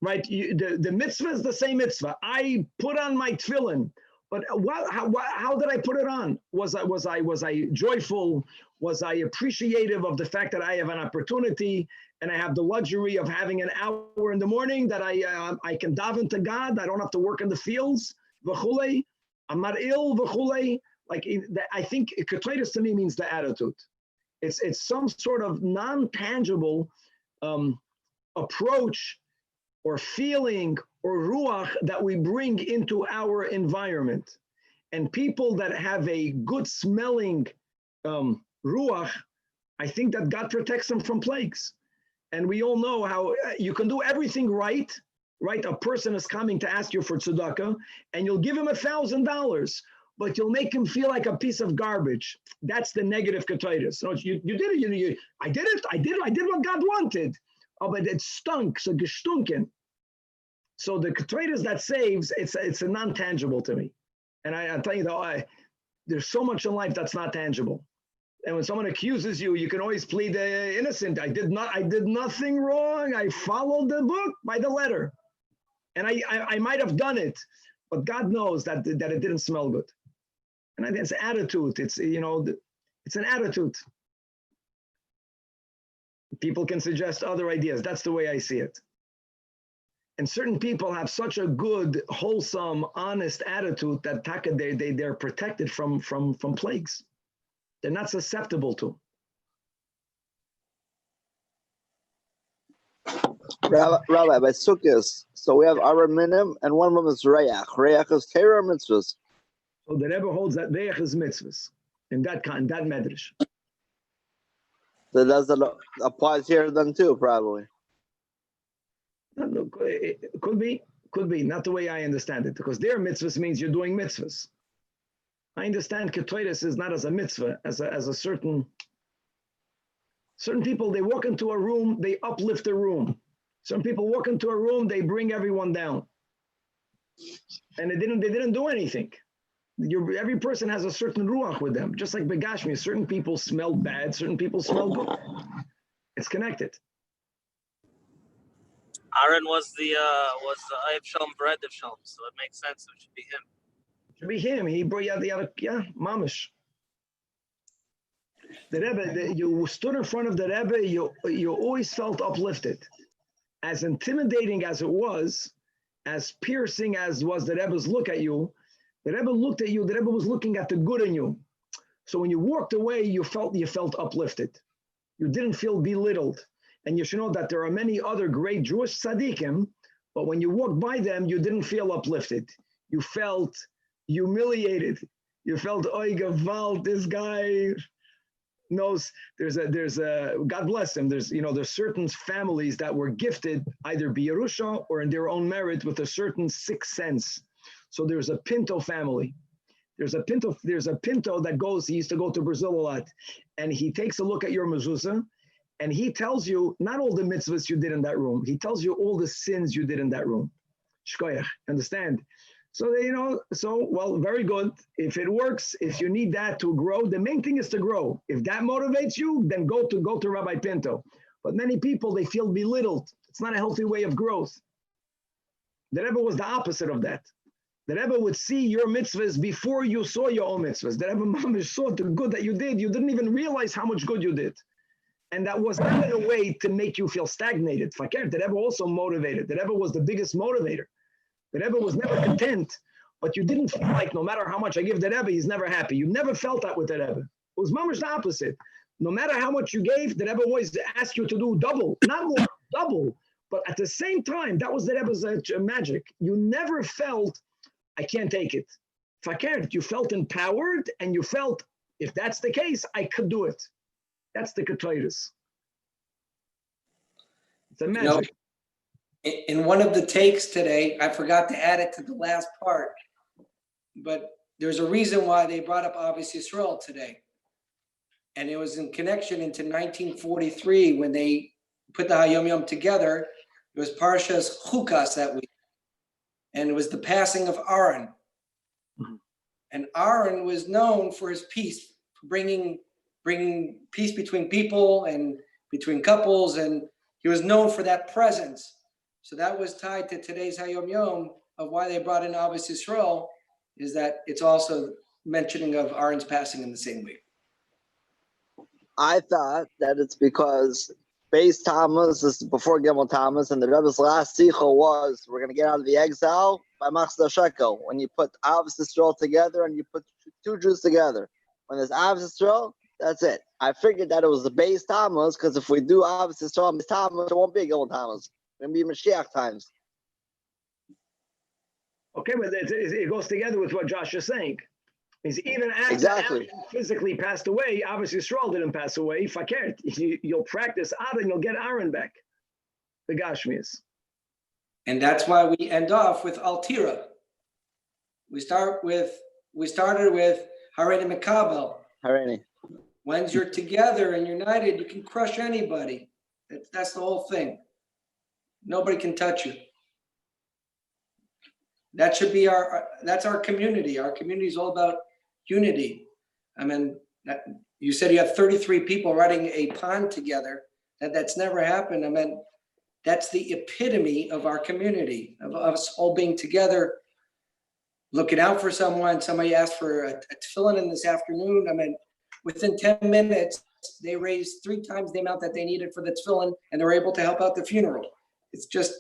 [SPEAKER 1] right? The mitzvah is the same mitzvah. I put on my tefillin, but how did I put it on? Was I joyful? Was I appreciative of the fact that I have an opportunity and I have the luxury of having an hour in the morning that I can daven to God? I don't have to work in the fields. V'chulei. I'm not ill. V'chulei. Like I think Ketaitis to me means the attitude. It's some sort of non-tangible approach or feeling or ruach that we bring into our environment. And people that have a good smelling ruach, I think that God protects them from plagues. And we all know how you can do everything right? A person is coming to ask you for tzedakah, and you'll give him $1,000, but you'll make him feel like a piece of garbage. That's the negative Ketaitis. So you did it. I did what God wanted. Oh, but it stunk. So gestunken. So the Ketaitis that saves, it's a non-tangible to me. And I tell you though, there's so much in life that's not tangible. And when someone accuses you, you can always plead innocent. I did nothing wrong. I followed the book by the letter. And I might have done it, but God knows that it didn't smell good. And I think it's attitude. It's an attitude. People can suggest other ideas. That's the way I see it. And certain people have such a good, wholesome, honest attitude that they're protected from plagues. They're not susceptible to.
[SPEAKER 2] Rabbi, by Sukkot, so we have our minim, and one of them is Reyach. Reyach is Torah mitzvahs.
[SPEAKER 1] So the Rebbe holds that Reyach is mitzvahs in that Medrash.
[SPEAKER 2] So that applies here then too, probably.
[SPEAKER 1] No, it could be, not the way I understand it, because their mitzvahs means you're doing mitzvahs. I understand Ketaitis is not as a mitzvah, as a certain people, they walk into a room, they uplift the room. Some people walk into a room, they bring everyone down. And they didn't do anything. Every person has a certain ruach with them, just like Begashmi. Certain people smell bad, certain people smell good. It's connected.
[SPEAKER 6] Aaron was the Ayev Shalom Beredev Shalom, so it makes sense. It should be him.
[SPEAKER 1] Should be him. He brought mamish. The Rebbe, you stood in front of the Rebbe, you always felt uplifted. As intimidating as it was, as piercing as was the Rebbe's look at you, the Rebbe looked at you, the Rebbe was looking at the good in you. So when you walked away, you felt uplifted. You didn't feel belittled. And you should know that there are many other great Jewish tzaddikim, but when you walked by them, you didn't feel uplifted. You felt humiliated. You felt, oy gevalt, this guy knows. There's a God bless him. There's certain families that were gifted either b'Yerusha or in their own merit with a certain sixth sense. So there's a Pinto family. There's a Pinto that he used to go to Brazil a lot, and he takes a look at your mezuzah, and he tells you not all the mitzvahs you did in that room. He tells you all the sins you did in that room. Shkoyach, understand? So well, very good. If it works, if you need that to grow, the main thing is to grow. If that motivates you, then go to Rabbi Pinto. But many people, they feel belittled. It's not a healthy way of growth. The Rebbe was the opposite of that. The Rebbe would see your mitzvahs before you saw your own mitzvahs. The Rebbe Mamish saw the good that you did. You didn't even realize how much good you did. And that was not in a way to make you feel stagnated. Fakir, the Rebbe also motivated. The Rebbe was the biggest motivator. The Rebbe was never content, but you didn't feel like no matter how much I give the Rebbe, he's never happy. You never felt that with the Rebbe. It was Mamish the opposite. No matter how much you gave, the Rebbe always asked you to do double, not more, double. But at the same time, that was the Rebbe's magic. You never felt, I can't take it. Fakir, you felt empowered, and you felt, if that's the case, I could do it. That's the Ketairis. It's a magic.
[SPEAKER 8] In one of the takes today, I forgot to add it to the last part, but there's a reason why they brought up Ahavas Yisrael today. And it was in connection into 1943 when they put the Hayom Yom together. It was Parshas Chukas that week. And it was the passing of Aaron.
[SPEAKER 1] Mm-hmm.
[SPEAKER 8] And Aaron was known for his peace, for bringing peace between people and between couples. And he was known for that presence. So that was tied to today's Hayom Yom of why they brought in Ahavas Yisrael, is that it's also mentioning of Aaron's passing in the same week.
[SPEAKER 2] I thought that it's because base Tamuz is before Guimmel Tamuz, and the Rebbe's last sicha was, we're going to get out of the exile by Machzor Shekel. When you put Ahavas Yisrael together and you put two Jews together, when there's Ahavas Yisrael, that's it. I figured that it was the base Tamuz, because if we do Ahavas Yisrael, it won't be Guimmel Tamuz. It's going to be Mashiach times.
[SPEAKER 1] Okay, but it goes together with what Josh is saying. Means even after Aaron physically passed away, obviously Yisrael didn't pass away. Fakir, you'll practice Aaron, you'll get Aaron back. The Gashmias.
[SPEAKER 8] And that's why we end off with Altira. We started with Hareni Mekabel.
[SPEAKER 2] Hareni.
[SPEAKER 8] Once you're together and united, you can crush anybody. That's the whole thing. Nobody can touch you. That should be that's our community. Our community is all about unity. I mean, you said you have 33 people riding a pond together. That's never happened. I mean, that's the epitome of our community, of us all being together, looking out for someone. Somebody asked for a tefillin in this afternoon. I mean, within 10 minutes, they raised 3 times the amount that they needed for the tefillin, and they were able to help out the funeral. It's just,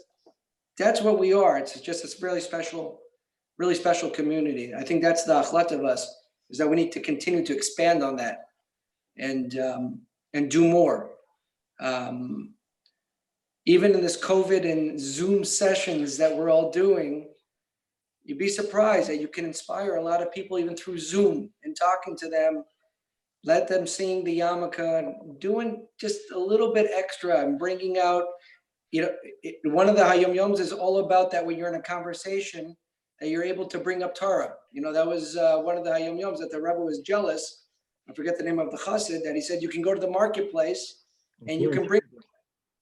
[SPEAKER 8] that's what we are. It's just this really special community. I think that's the achlat of us, is that we need to continue to expand on that and do more. Even in this COVID and Zoom sessions that we're all doing, you'd be surprised that you can inspire a lot of people even through Zoom and talking to them, let them sing the yarmulke, doing just a little bit extra and bringing out, one of the Hayom Yoms is all about that when you're in a conversation, that you're able to bring up Torah. That was one of the Hayom Yoms that the Rebbe was jealous. I forget the name of the chassid, that he said you can go to the marketplace and you can bring.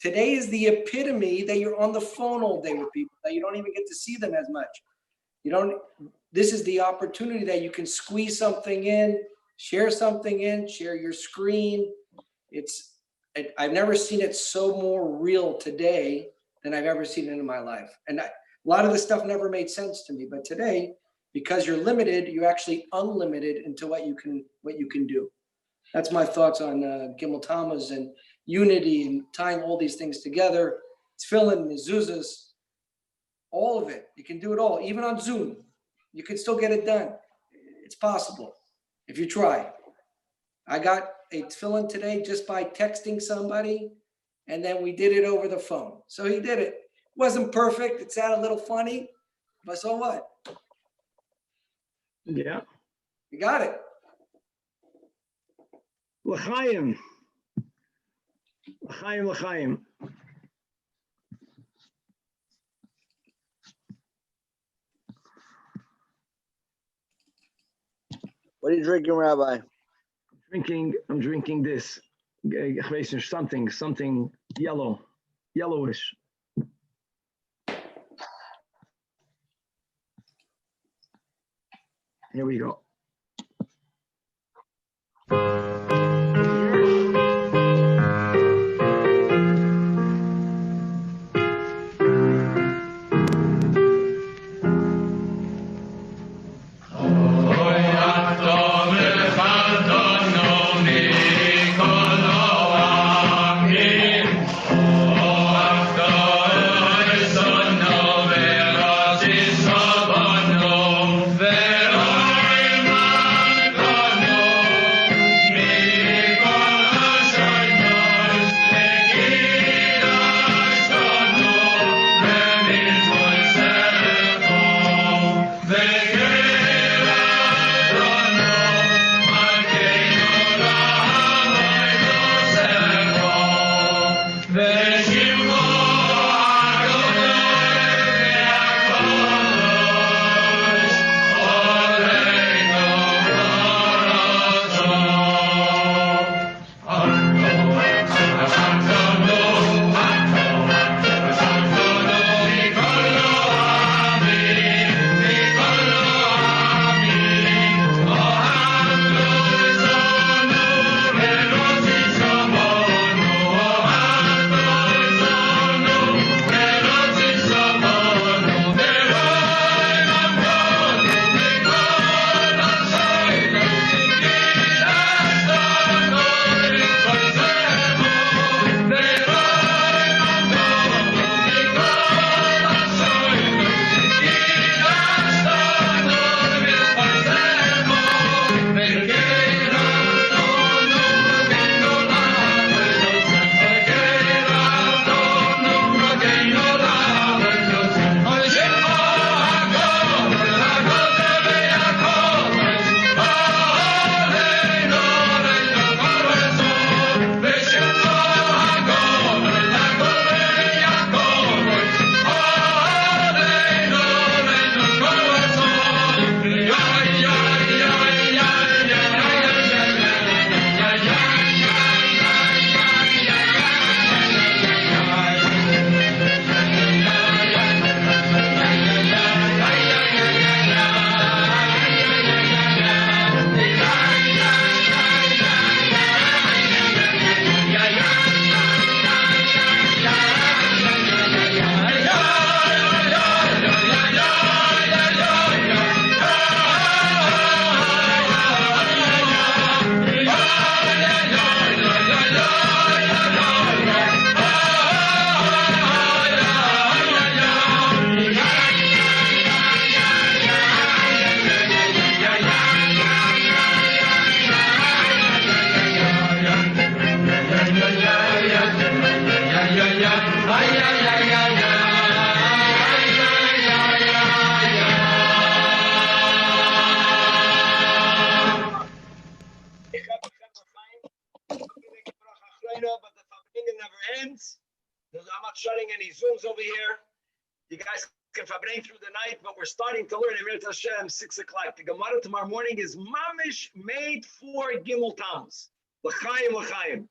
[SPEAKER 8] Today is the epitome that you're on the phone all day with people, that you don't even get to see them as much. This is the opportunity that you can squeeze something in, share something in, share your screen. I've never seen it so more real today than I've ever seen it in my life. And a lot of this stuff never made sense to me, but today, because you're limited, you're actually unlimited into what you can do. That's my thoughts on Guimmel Tamuz and unity and tying all these things together. Tefillin, mezuzahs, all of it. You can do it all, even on Zoom. You can still get it done. It's possible if you try. I got a tefillin today just by texting somebody, and then we did it over the phone. So he did it. Wasn't perfect. It sounded a little funny, but so what?
[SPEAKER 1] Yeah.
[SPEAKER 8] You got it.
[SPEAKER 1] L'chaim. L'chaim, l'chaim.
[SPEAKER 2] What are you drinking, Rabbi?
[SPEAKER 1] I'm drinking this. Something yellowish. Here we go. but the Farbrengen never ends. I'm not shutting any Zooms over here. You guys can Farbrengen through the night, but we're starting to learn in Emir Hashem 6 o'clock. The Gemara tomorrow morning is mamish made for Guimmel Tamuz. L'chaim, l'chaim.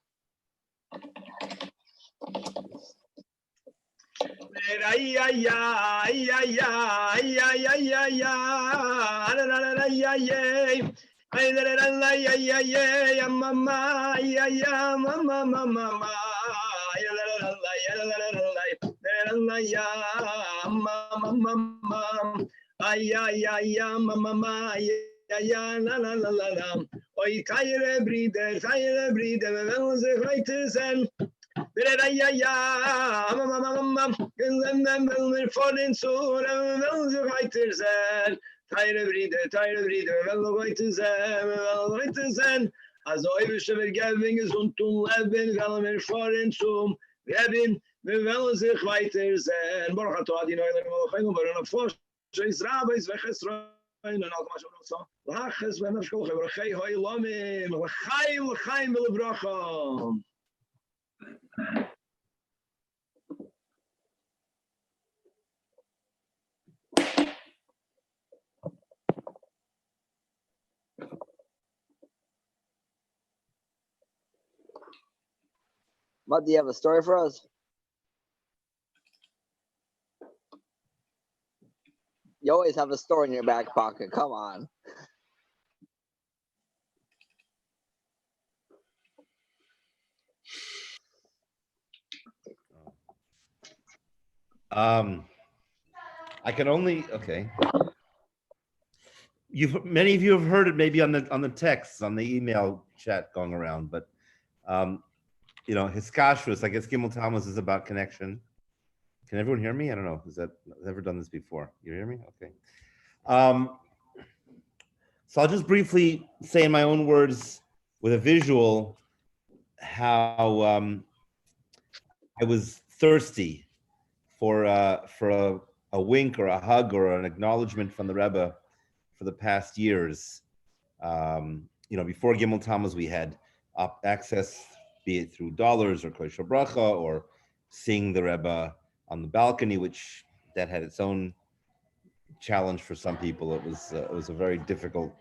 [SPEAKER 1] Oy kayre bride we wollen sich weiter sein. Wir fallen zu, wir wollen sich weiter sein. Kayre bride we wollen weiter sein. Also wir vergeben gesund und leben, wir fallen zu. Wir wollen sich weiter sein. Baruch atah Adonai Eloheinu melech haolam baruch sheis rabbis v'chesroim. Lachas v'nafsh kol chevrachei ha'olamim l'chaim v'levracha.
[SPEAKER 2] Matt, do you have a story for us? You always have a story in your back pocket. Come on.
[SPEAKER 9] I can only many of you have heard it maybe on the texts, on the email chat going around, but Hiskashrus, I guess Gimmel Tamuz is about connection. Can everyone hear me? I don't know. I've ever done this before. You hear me? Okay. So I'll just briefly say in my own words with a visual how I was thirsty for a wink or a hug or an acknowledgement from the Rebbe for the past years. Before Gimmel Tamuz, we had access, be it through dollars or kosher bracha or seeing the Rebbe on the balcony, which that had its own challenge for some people. It was a very difficult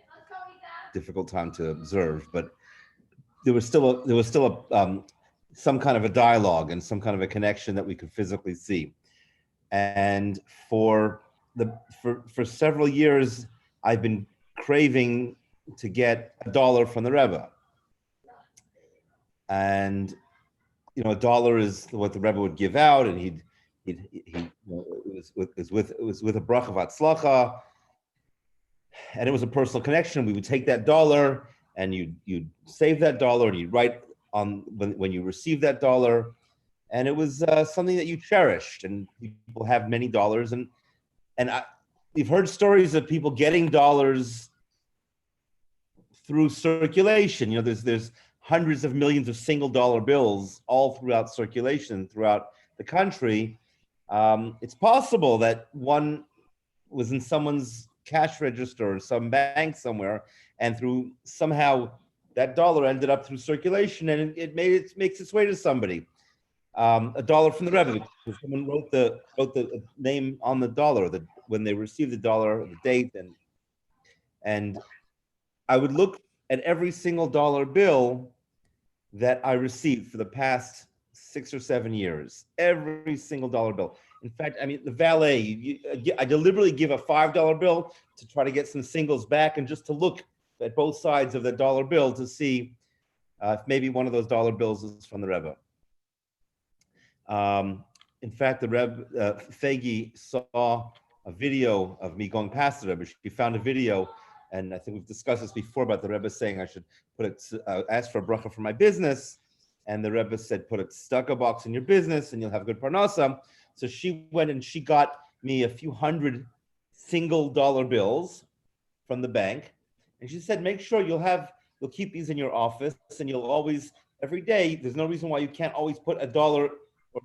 [SPEAKER 9] time to observe, but there was still some kind of a dialogue and some kind of a connection that we could physically see. And for several years, I've been craving to get $1 from the Rebbe. And $1 is what the Rebbe would give out, and it was with a bracha of hatzlacha, and it was a personal connection. We would take that $1 and you'd save that $1 and you'd write on when you receive that $1, and it was something that you cherished. And people have many dollars, and we've heard stories of people getting dollars through circulation. There's hundreds of millions of single dollar bills all throughout circulation throughout the country. It's possible that one was in someone's cash register or some bank somewhere, and through somehow that $1 ended up through circulation, and it makes its way to somebody. $1 from the Rebbe, because someone wrote the name on the $1 when they received the $1, the date, and I would look at every single dollar bill that I received for the past 6 or 7 years, every single dollar bill. In fact, the valet, I deliberately give a $5 bill to try to get some singles back and just to look at both sides of the dollar bill to see if maybe one of those dollar bills is from the Rebbe. In fact, the Rebbe, Fegi, saw a video of me going past the Rebbe. She found a video, and I think we've discussed this before about the Rebbe saying I should ask for a bracha for my business. And the Rebbe said, put a tzedakah box in your business and you'll have good parnasa. So she went and she got me a few hundred single dollar bills from the bank. And she said, make sure you'll keep these in your office, and you'll always, every day, there's no reason why you can't always put $1 or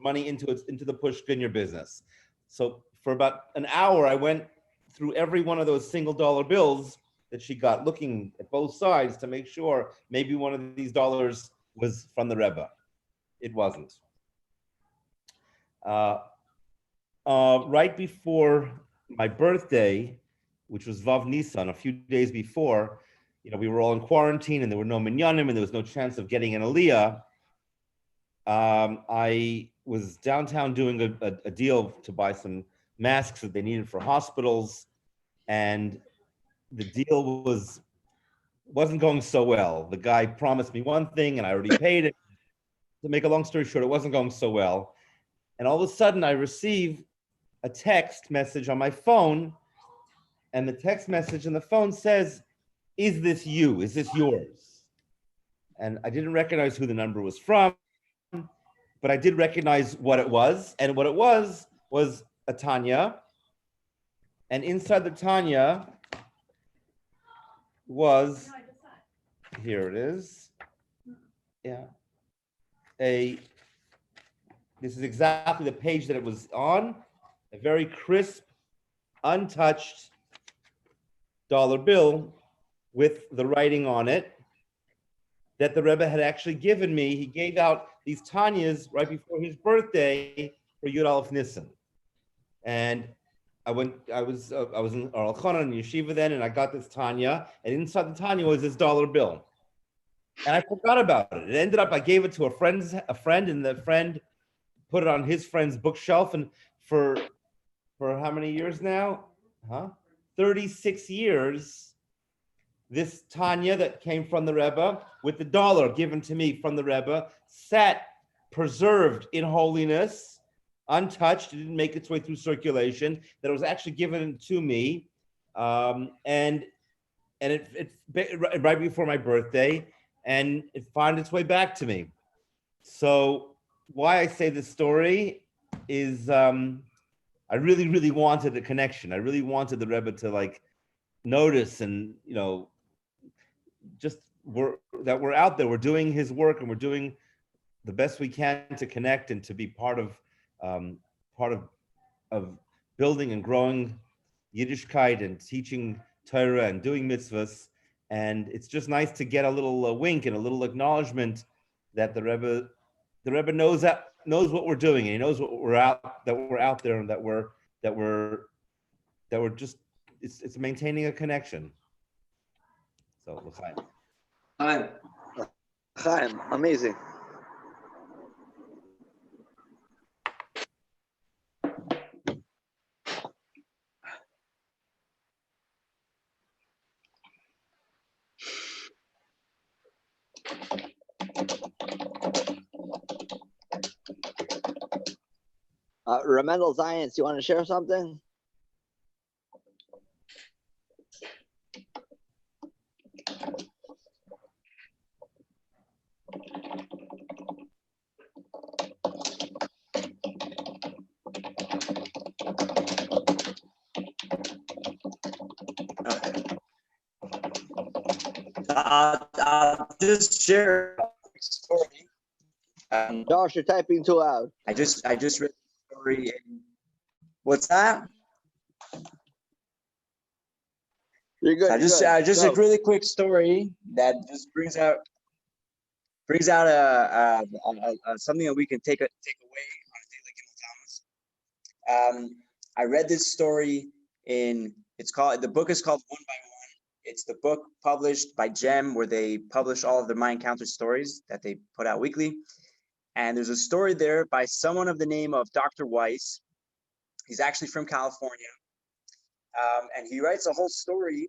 [SPEAKER 9] money into the pushka in your business. So for about an hour, I went through every one of those single dollar bills that she got, looking at both sides to make sure maybe one of these dollars was from the Rebbe. it wasn't. Right before my birthday, which was Vav Nisan, a few days before, we were all in quarantine and there were no minyanim and there was no chance of getting an Aliyah. I was downtown doing a deal to buy some masks that they needed for hospitals, and the deal wasn't going so well. The guy promised me one thing and I already paid it. To make a long story short, it wasn't going so well. And all of a sudden I receive a text message on my phone, and the text message on the phone says, "Is this you? Is this yours?" And I didn't recognize who the number was from, but I did recognize what it was. And what it was a Tanya. And inside the Tanya was, here it is. Yeah. This is exactly the page that it was on, a very crisp, untouched dollar bill with the writing on it that the Rebbe had actually given me. He gave out these Tanyas right before his birthday for Yud Aleph Nisan. And I was in Oral Chanan in Yeshiva then, and I got this Tanya, and inside the Tanya was this dollar bill. And I forgot about it. It ended up, I gave it to a friend, and the friend put it on his friend's bookshelf. And for how many years now? 36 years, this Tanya that came from the Rebbe with the dollar given to me from the Rebbe sat preserved in holiness, untouched. It didn't make its way through circulation. That it was actually given to me, and it right before my birthday, and it found its way back to me. So why I say this story is I really, really wanted a connection. I really wanted the Rebbe to notice and that we're out there, we're doing his work, and we're doing the best we can to connect and to be part of building and growing Yiddishkeit and teaching Torah and doing mitzvahs. And it's just nice to get a little wink and a little acknowledgement that the Rebbe knows what we're doing, and he knows what we're out there, and that we're just it's maintaining a connection. So l'chaim.
[SPEAKER 2] Chaim, amazing. Ramendel Zions, you want to share something?
[SPEAKER 5] I'll just share a quick story.
[SPEAKER 2] Josh, you're typing too loud.
[SPEAKER 5] I just read the story. What's that?
[SPEAKER 2] You're good.
[SPEAKER 5] Just a really quick story that just brings out something that we can take away on a day like Guimmel Tamuz. I read this story the book is called One by One. It's the book published by GEM, where they publish all of their My Encounter stories that they put out weekly. And there's a story there by someone of the name of Dr. Weiss. He's actually from California. And he writes a whole story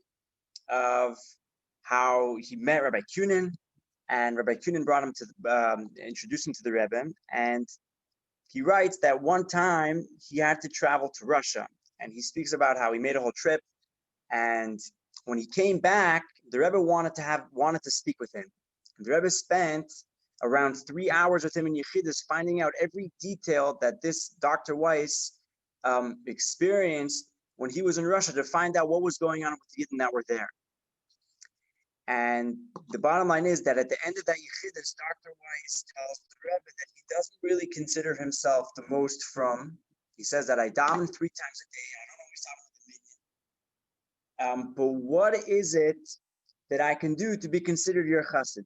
[SPEAKER 5] of how he met Rabbi Kunin, and Rabbi Kunin brought him to introduced him to the Rebbe. And he writes that one time he had to travel to Russia, and he speaks about how he made a whole trip. And when he came back, the Rebbe wanted to speak with him. And the Rebbe spent around 3 hours with him in Yechidus, finding out every detail that this Dr. Weiss experienced when he was in Russia, to find out what was going on with the Yidden that were there. And the bottom line is that at the end of that Yechidus, Dr. Weiss tells the Rebbe that he doesn't really consider himself the most from. He says that I daven 3 times a day. I don't always daven with the minyan. But what is it that I can do to be considered your chassid?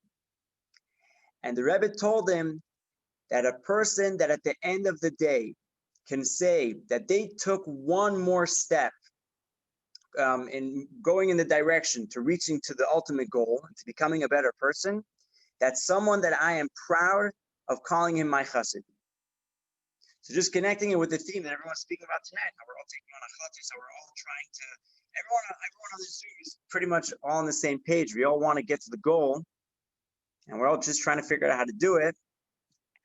[SPEAKER 5] And the Rebbe told him that a person that at the end of the day can say that they took one more step in going in the direction to reaching to the ultimate goal, to becoming a better person, that's someone that I am proud of calling him my chassid. So just connecting it with the theme that everyone's speaking about tonight, how we're all taking on a chassid, how we're all trying to, everyone on this Zoom is pretty much all on the same page. We all want to get to the goal, and we're all just trying to figure out how to do it.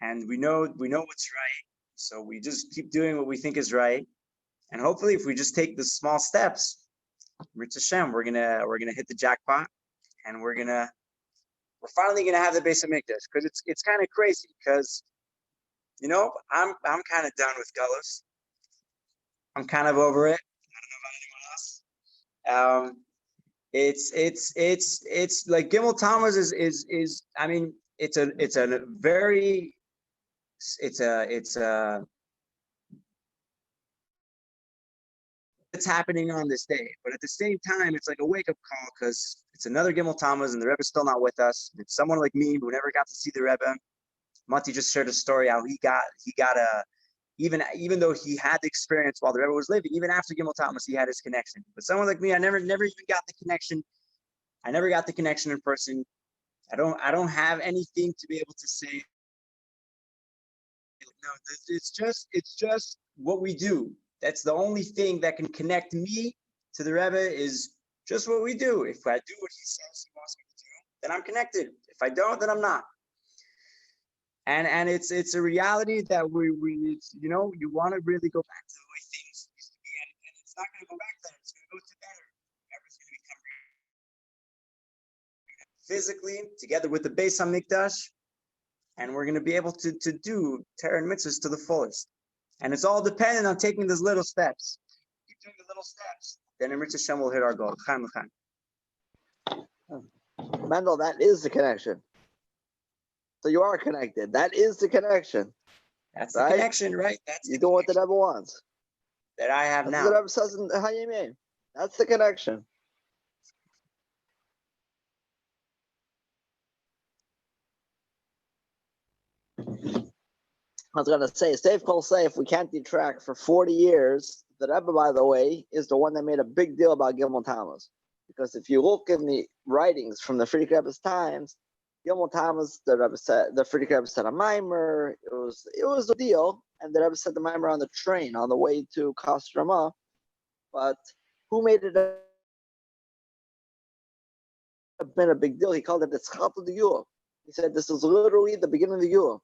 [SPEAKER 5] And we know what's right, so we just keep doing what we think is right. And hopefully, if we just take the small steps, Ritz Hashem, we're gonna hit the jackpot, and we're finally gonna have the Beis Hamikdash, because it's kind of crazy, because I'm kind of done with Gullus. I'm kind of over it. I don't know about anyone else. It's like Gimmel Tamuz is I mean, it's happening on this day, but at the same time, it's like a wake-up call, because it's another Gimmel Tamuz and the Rebbe's still not with us. It's someone like me who never got to see the Rebbe. Mati just shared a story how he got even though he had the experience while the Rebbe was living, even after Gimmel Tamuz, he had his connection. But someone like me, I never even got the connection. I never got the connection in person. I don't have anything to be able to say. No, it's just what we do. That's the only thing that can connect me to the Rebbe, is just what we do. If I do what he says he wants me to do, then I'm connected. If I don't, then I'm not. And it's a reality that we you want to really go back to the way things used to be, and it's not going to go back there. It's going to go to better. Everything's going to become physically together with the Beis Hamikdash, and we're going to be able to do Torah and mitzvahs to the fullest. And it's all dependent on taking those little steps. Keep doing the little steps, then in Ritz Hashem will hit our goal. Chaim l'chaim.
[SPEAKER 2] Mendel, that is the connection. So you are connected. That is the connection.
[SPEAKER 5] That's the connection, right? That's
[SPEAKER 2] you doing what the Rebbe wants.
[SPEAKER 5] That I have
[SPEAKER 2] That's
[SPEAKER 5] now.
[SPEAKER 2] what the Rebbe says in Hayim. That's the connection. I was gonna say, safe call say, if we can't detract for 40 years, the Rebbe, by the way, is the one that made a big deal about Gimmel Tamuz. Because if you look in the writings from the Frierdiker Rebbe's times, Gimmel Tamuz, the Rebbe said, the Frierdiker Rebbe said a mimer. It was a deal, and the Rebbe said the mimer on the train on the way to Kostroma. But who made it been a big deal? He called it the Tzchat of the Yule. He said this is literally the beginning of the Yule.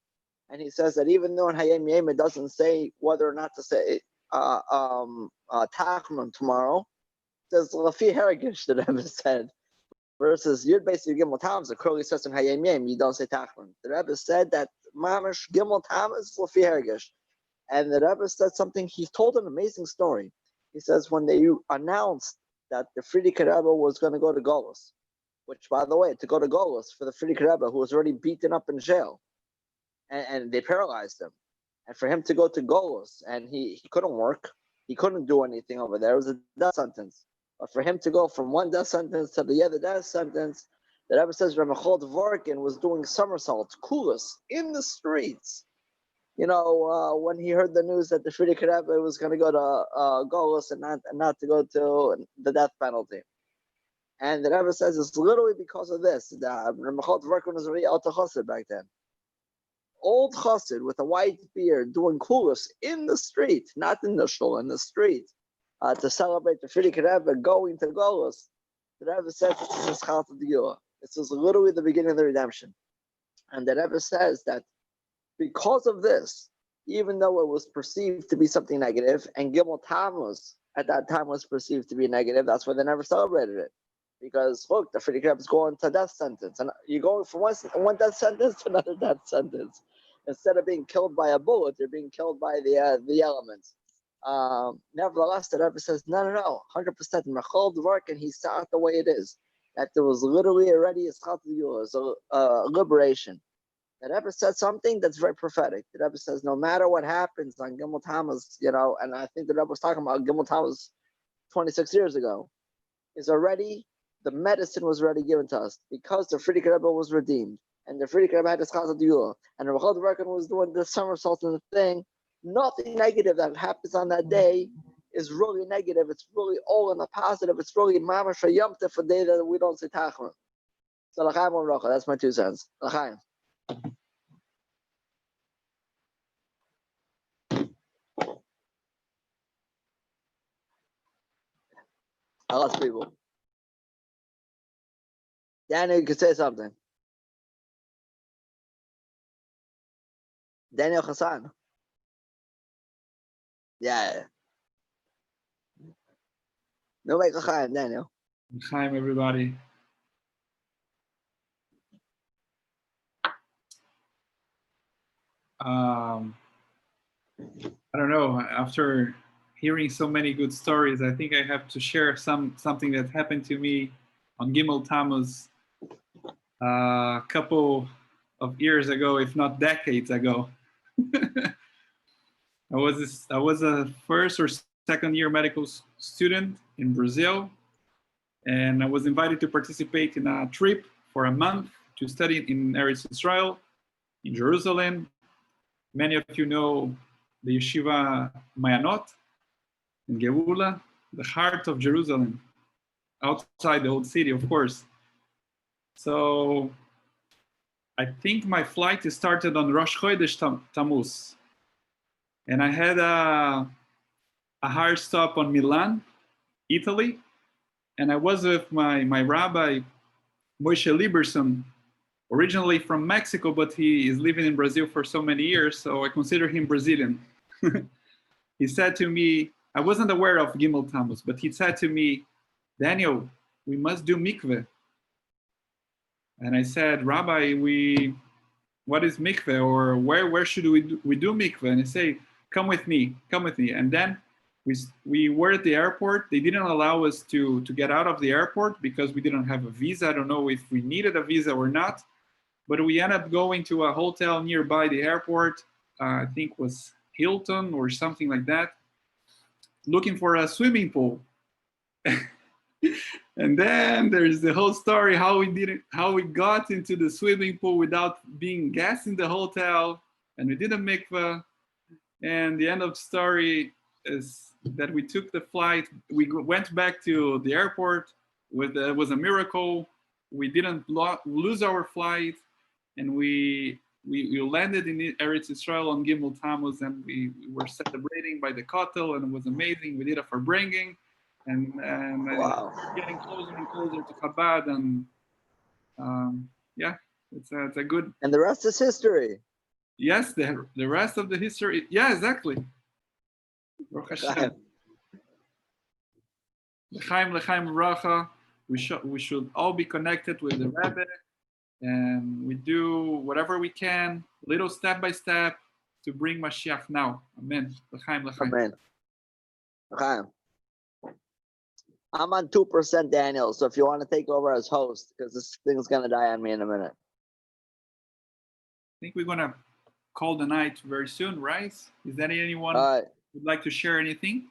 [SPEAKER 2] And he says that even though in Hayom Yom it doesn't say whether or not to say Tachman tomorrow, there's Lafi Herigish, the Rebbe said, versus Yud basically Gimmel Tamuz. It clearly says in Hayom Yom you don't say Tachman. The Rebbe said that Mamash Gimmel Tamuz is Lafi Herigish, and the Rebbe said something. He told an amazing story. He says when they announced that the Frierdiker Rebbe was going to go to Golus, which, by the way, to go to Golus for the Frierdiker Rebbe, who was already beaten up in jail, and they paralyzed him. And for him to go to Golus, and he couldn't work, he couldn't do anything over there. It was a death sentence. But for him to go from one death sentence to the other death sentence, the Rebbe says Ramachol Dvorkin was doing somersaults, kulas, in the streets. When he heard the news that the Frierdiker Rebbe was going to go to Golus and not to go to the death penalty. And the Rebbe says it's literally because of this. Ramachol Dvorkin was already out to chassid back then. Old chassid with a white beard doing kulas in the street, not in the shul, in the street, to celebrate the Frierdiker Rebbe going to Golus. The Rebbe says this is Tzchat of the Yule. This is literally the beginning of the redemption. And the Rebbe says that because of this, even though it was perceived to be something negative, and Gimmel Tamuz at that time was perceived to be negative, that's why they never celebrated it. Because look, the Frierdiker Rebbe is going to death sentence, and you're going from one death sentence to another death sentence. Instead of being killed by a bullet, you're being killed by the elements. Nevertheless, the Rebbe says, no, 100%. Mechol Dvorkin, he saw it the way it is. That there was literally already a Tzchat Yul, a liberation. The Rebbe said something that's very prophetic. The Rebbe says, no matter what happens on Gimmel Tamuz, and I think the Rebbe was talking about Gimmel Tamuz 26 years ago, is already, the medicine was already given to us because the Frierdiker Rebbe was redeemed. and the Frierdiker Rebbe had his chazal diyul, and Rabbi Avraham was doing the somersault in the thing. Nothing negative that happens on that day is really negative. It's really all in the positive. It's really mamash yomte for day that we don't say tachma. So l'chaim u'bracha. That's my 2 cents. L'chaim. I lost people. Daniel, you could say something. Daniel Hassan. Yeah. No make l'chaim, Daniel.
[SPEAKER 10] Hi, everybody. I don't know. After hearing so many good stories, I think I have to share something that happened to me on Guimmel Tamuz a couple of years ago, if not decades ago. I was a first or second year medical student in Brazil, and I was invited to participate in a trip for a month to study in Eretz Israel, in Jerusalem. Many of you know the yeshiva Mayanot in Geula, the heart of Jerusalem, outside the old city, of course. So I think my flight started on Rosh Chodesh Tamuz, and I had a hard stop on Milan, Italy, and I was with my rabbi, Moshe Lieberson, originally from Mexico, but he is living in Brazil for so many years, so I consider him Brazilian. He said to me, I wasn't aware of Guimmel Tamuz, but he said to me, Daniel, we must do mikveh. And I said, Rabbi, what is mikveh, or where should we do mikveh? And he said, come with me. And then we were at the airport. They didn't allow us to get out of the airport because we didn't have a visa. I don't know if we needed a visa or not, but we ended up going to a hotel nearby the airport. I think was Hilton or something like that, looking for a swimming pool. And then there's the whole story how we got into the swimming pool without being guests in the hotel, and we did a mikveh. And the end of the story is that we took the flight. We went back to the airport. It was a miracle. We didn't lose our flight, and we landed in Eretz Israel on Gimel Tamuz, and we were celebrating by the Kotel, and it was amazing. We did a Farbrengen, and
[SPEAKER 2] Wow.
[SPEAKER 10] getting closer and closer to Chabad, and yeah, it's a good.
[SPEAKER 2] And the rest is history.
[SPEAKER 10] Yes, the rest of the history. Yeah, exactly. Baruch Hashem. L'chaim Racha. We should all be connected with the Rebbe, and we do whatever we can, little step by step, to bring Mashiach now. Amen. L'chaim.
[SPEAKER 2] Amen. L'chaim. I'm on 2%, Daniel. So if you want to take over as host, because this thing's gonna die on me in a minute.
[SPEAKER 10] I think we're gonna call the night very soon, right? Is there anyone who'd like to share anything?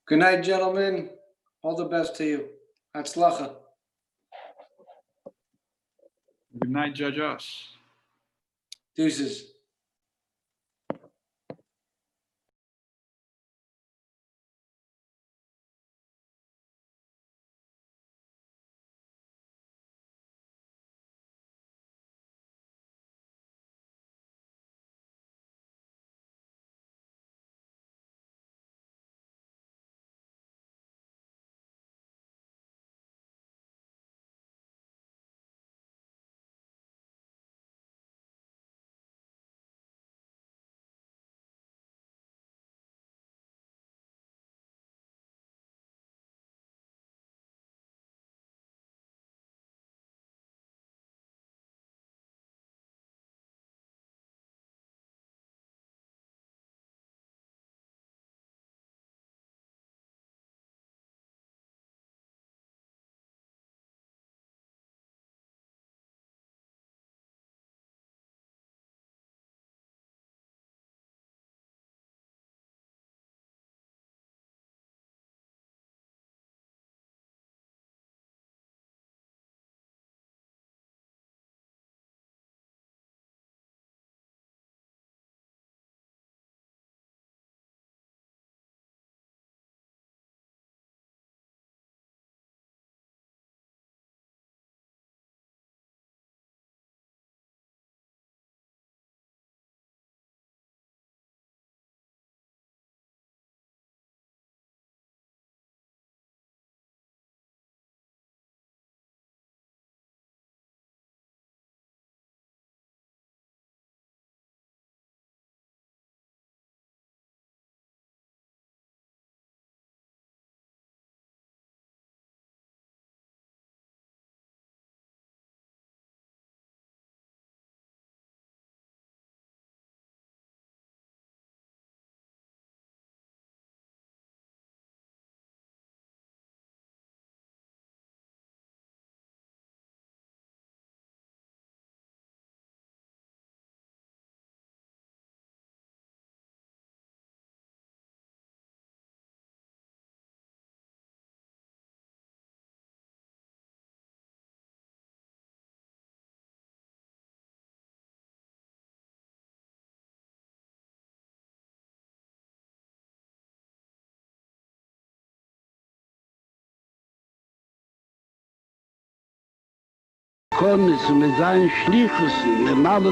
[SPEAKER 8] Good night, gentlemen. All the best to you. Hatzlacha.
[SPEAKER 10] Good night, Josh.
[SPEAKER 8] Deuces.
[SPEAKER 11] Konnes mit seinen Schlichus, mit alle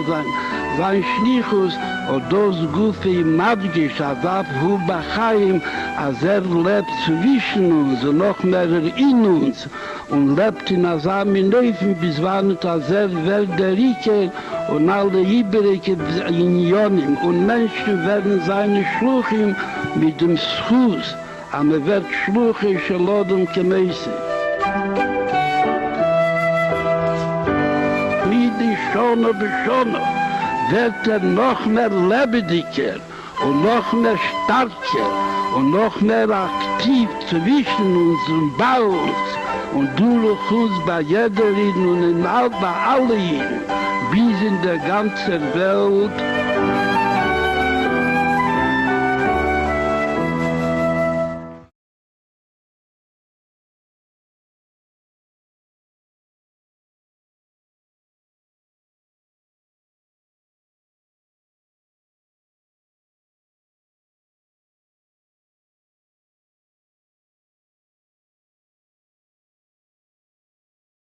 [SPEAKER 11] sein Schlichus, und das Gufe im Madgisch, Adab, Hu Bachaim, als lebt zwischen uns und noch mehr in uns und lebt in Asami Neufen, bis wann als Welt der Rike und alle übrige Unionen und Menschen werden seine Schluchim mit dem Schuss, aber wird Schluche Shalodom Kemeise. Schono beschono, wird noch mehr lebendiger und noch mehr starker und noch mehr aktiv zwischen uns und bei uns und durch uns bei jeder und bei allen, bis in der ganzen Welt